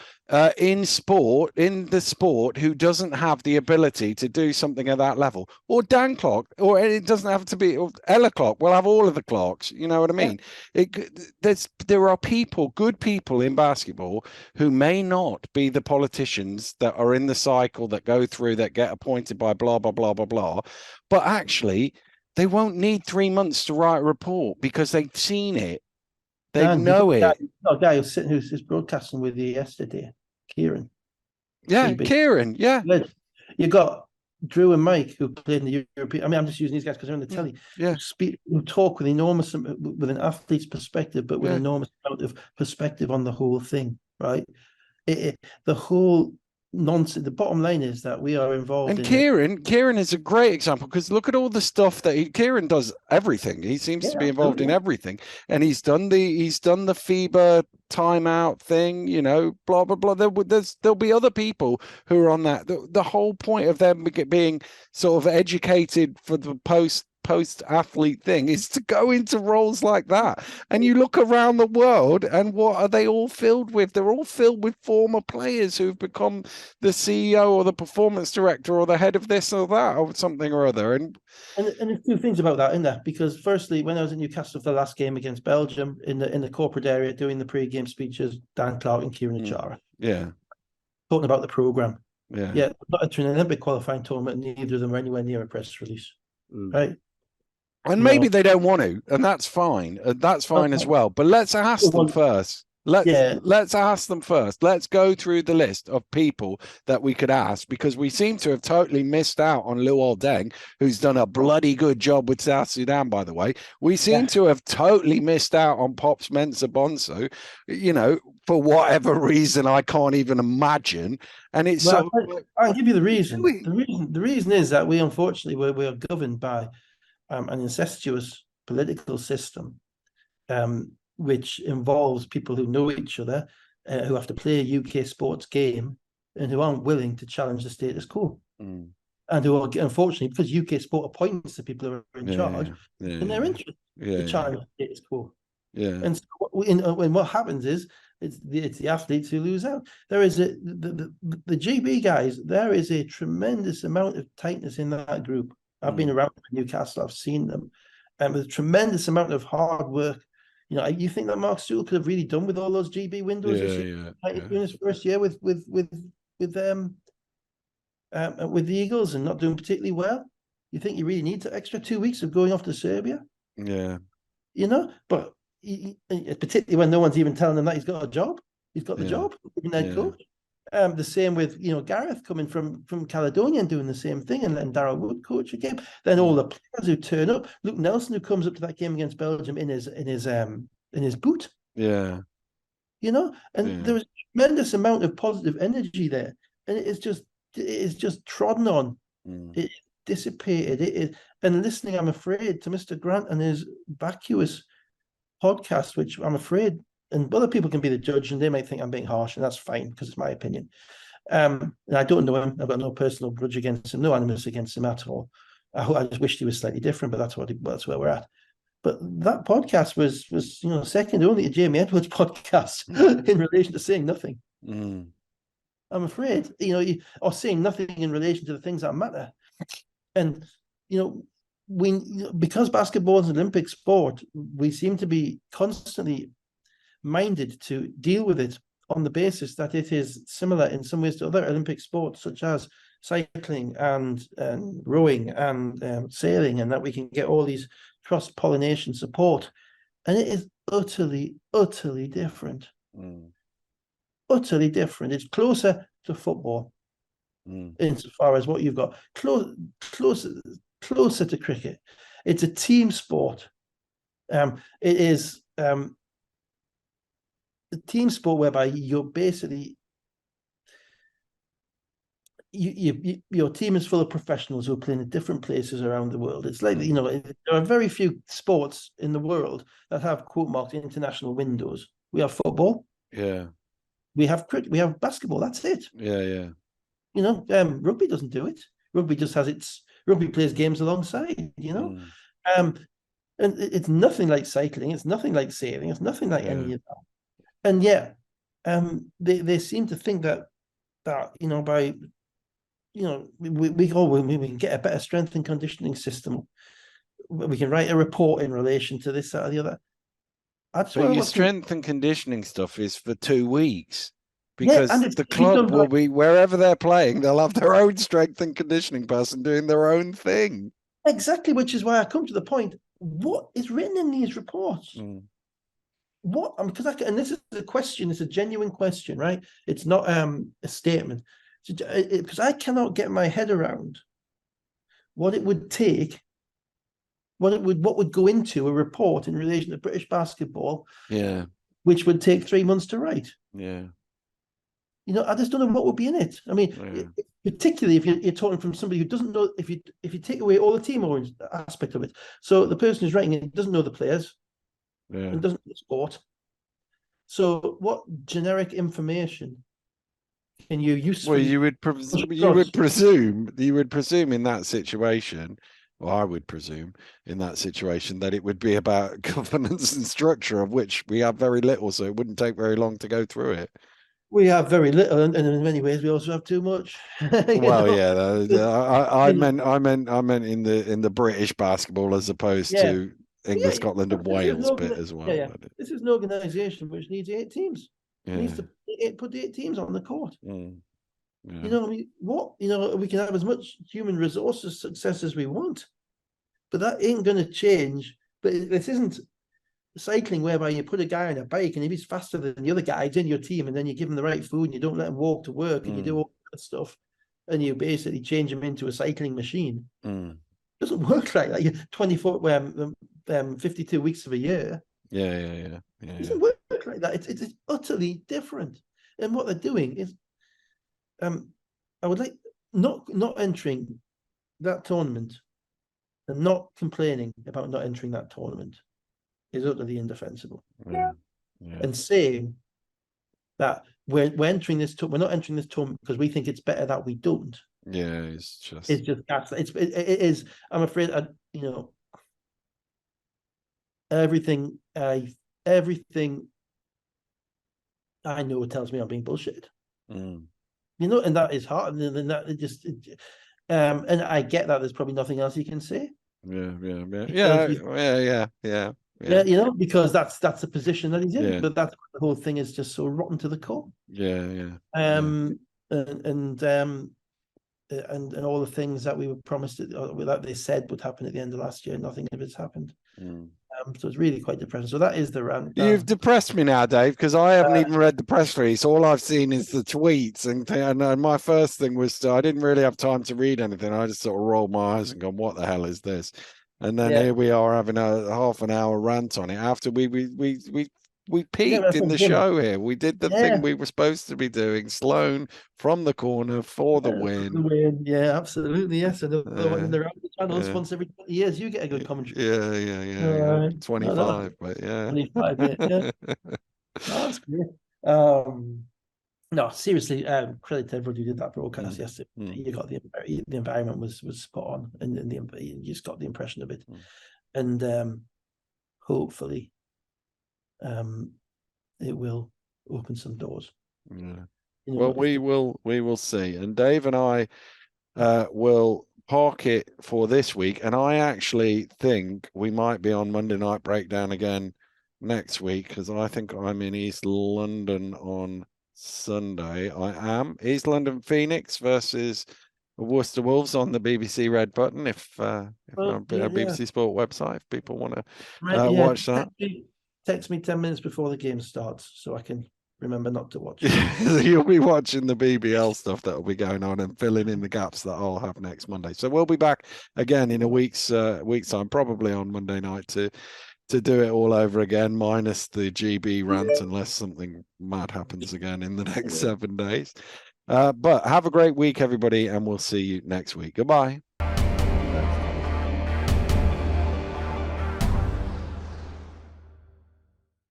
in the sport, who doesn't have the ability to do something at that level, or Dan Clark, or it doesn't have to be Ella Clark. We'll have all of the Clarks. You know what I mean? There are good people in basketball who may not be the politicians that are in the cycle that go through, that get appointed by blah blah blah blah blah, but actually they won't need 3 months to write a report because they've seen it. They know it. A guy who's broadcasting with you yesterday, Kieran. Yeah, Kieran. Yeah. You got Drew and Mike, who played in the European. I mean, I'm just using these guys because they're on the telly. Yeah. Who talk with an athlete's perspective, but with enormous amount of perspective on the whole thing, right? The whole nonsense. The bottom line is that we are involved. And Kieran is a great example, because look at all the stuff that Kieran does. Everything. He seems to be involved in everything, and he's done the FIBA timeout thing. Blah blah blah. There'll be other people who are on that. The whole point of them being sort of educated for the post athlete thing is to go into roles like that. And you look around the world, and what are they all filled with? They're all filled with former players who've become the CEO or the performance director or the head of this or that or something or other. And there's two things about that, isn't there? Because firstly, when I was in Newcastle for the last game against Belgium, in the corporate area doing the pre-game speeches, Dan Clark and Kieran Achara. Yeah. Talking about the programme. Yeah. Yeah, not entering an Olympic qualifying tournament, and neither of them are anywhere near a press release, right? And You maybe know, they don't want to, and that's fine. That's uh, fine as well. But let's ask them well, first. Let's yeah, let's ask them first. Let's go through the list of people that we could ask, because we seem to have totally missed out on Luol Deng, who's done a bloody good job with South Sudan, by the way. We seem yeah. to have totally missed out on Pops Mensah Bonso, for whatever reason I can't even imagine. And it's Well, sort of like, I'll give you the reason. we, The reason is that we unfortunately we're governed by an incestuous political system, which involves people who know each other, who have to play a UK sports game, and who aren't willing to challenge the status quo, and who are unfortunately, because UK sport appoints the people who are in charge, in their interest to challenge the status quo. Yeah. And so and what happens is it's the athletes who lose out. There is the GB guys. There is a tremendous amount of tightness in that group. I've been around Newcastle. I've seen them, and with a tremendous amount of hard work. You think that Mark Stewart could have really done with all those GB windows this year, in his first year with the Eagles and not doing particularly well? You think you really need the extra 2 weeks of going off to Serbia? Yeah. But particularly when no one's even telling him that he's got a job. He's got the job, even head coach. The same with Gareth coming from Caledonia and doing the same thing, and letting Darrell Wood coach a game. Then all the players who turn up, Luke Nelson, who comes up to that game against Belgium in his boot. Yeah. And there was a tremendous amount of positive energy there, and it is just trodden on. It dissipated. It is, and listening, I'm afraid, to Mr. Grant and his vacuous podcast, which I'm afraid, and other people can be the judge, and they might think I'm being harsh, and that's fine because it's my opinion. And I don't know him. I've got no personal grudge against him, no animus against him at all. I just wished he was slightly different, but that's where we're at. But that podcast was second only to Jamie Edwards' podcast in relation to saying nothing. I'm afraid, or saying nothing in relation to the things that matter. And because basketball is an Olympic sport, we seem to be constantly minded to deal with it on the basis that it is similar in some ways to other Olympic sports, such as cycling and rowing and sailing, and that we can get all these cross-pollination support. And it is utterly, utterly different. Utterly different. It's closer to football insofar as what you've got. Closer to cricket. It's a team sport. It is a team sport whereby you're basically your team is full of professionals who are playing at different places around the world. It's like there are very few sports in the world that have quote marked international windows. We have football. Yeah. We have cricket. We have basketball. That's it. Yeah. Rugby doesn't do it. Rugby just has rugby plays games alongside. And it's nothing like cycling. It's nothing like sailing. It's nothing like any of that. And yet, they seem to think that by we can get a better strength and conditioning system. We can write a report in relation to this, that, or the other. But your strength and conditioning stuff is for 2 weeks, because the club will be wherever they're playing. They'll have their own strength and conditioning person doing their own thing. Exactly, which is why I come to the point. What is written in these reports? What? And this is a question. It's a genuine question, right? It's not a statement. Because I cannot get my head around what it would take, what would go into a report in relation to British basketball, which would take 3 months to write. I just don't know what would be in it. I mean, particularly if you're talking from somebody who doesn't know, if you take away all the team aspect of it. So the person who's writing it doesn't know the players, and doesn't know the sport. So what generic information can you usefully? Well, you would presume in that situation, or I would presume in that situation, that it would be about governance and structure, of which we have very little, so it wouldn't take very long to go through it. We have very little, and in many ways we also have too much. I meant in the British basketball as opposed to England, Scotland, and Wales bit as well. This is an organisation which needs 8 teams. It needs to put the 8 teams on the court. You know, I mean, what, you know, we can have as much human resources success as we want, but that ain't going to change. But this isn't cycling whereby you put a guy on a bike and if he's faster than the other guy, he's in your team, and then you give him the right food and you don't let him walk to work and you do all that stuff, and you basically change him into a cycling machine. It doesn't work like that. You 24, 52 weeks of a year. Yeah. It doesn't work like that. It's utterly different. And what they're doing is, I would like not entering that tournament and not complaining about not entering that tournament is utterly indefensible. And saying that we're entering this we're not entering this tournament because we think it's better that we don't. It's just it is. I'm afraid, you know, everything I know tells me I'm being bullshit. You know, and that is hard. And that it just, and I get that there's probably nothing else you can say. Yeah. You know, because that's the position that he's in. But that's the whole thing is just so rotten to the core. And all the things that we were promised that they said would happen at the end of last year, nothing of it's happened. So it's really quite depressing. So that is the rant. You've depressed me now, Dave, because I haven't even read the press release. All I've seen is the tweets, and my first thing was I didn't really have time to read anything. I just sort of rolled my eyes and gone, "What the hell is this?" And then here we are having a half an hour rant on it after we peaked in the show here. We did the thing we were supposed to be doing. Sloan from the corner for the win. Yeah, absolutely. Yes. And they're out the channels once every 20 years. You get a good commentary. Yeah. 25, but yeah. 25, yeah. That's great. No, seriously, credit to everybody who did that broadcast yesterday. You got the environment was spot on, and you just got the impression of it. And hopefully it will open some doors. You know, well, we will see. And Dave and I will park it for this week. And I actually think we might be on Monday Night Breakdown again next week, because I think I'm in East London on Sunday. I am East London Phoenix versus Worcester Wolves on the BBC Red Button. If BBC Sport website, if people want to watch that. Text me 10 minutes before the game starts so I can remember not to watch. You'll be watching the BBL stuff that will be going on and filling in the gaps that I'll have next Monday. So we'll be back again in a week's time, probably on Monday night to do it all over again, minus the GB rant, unless something mad happens again in the next 7 days. But have a great week, everybody, and we'll see you next week. Goodbye.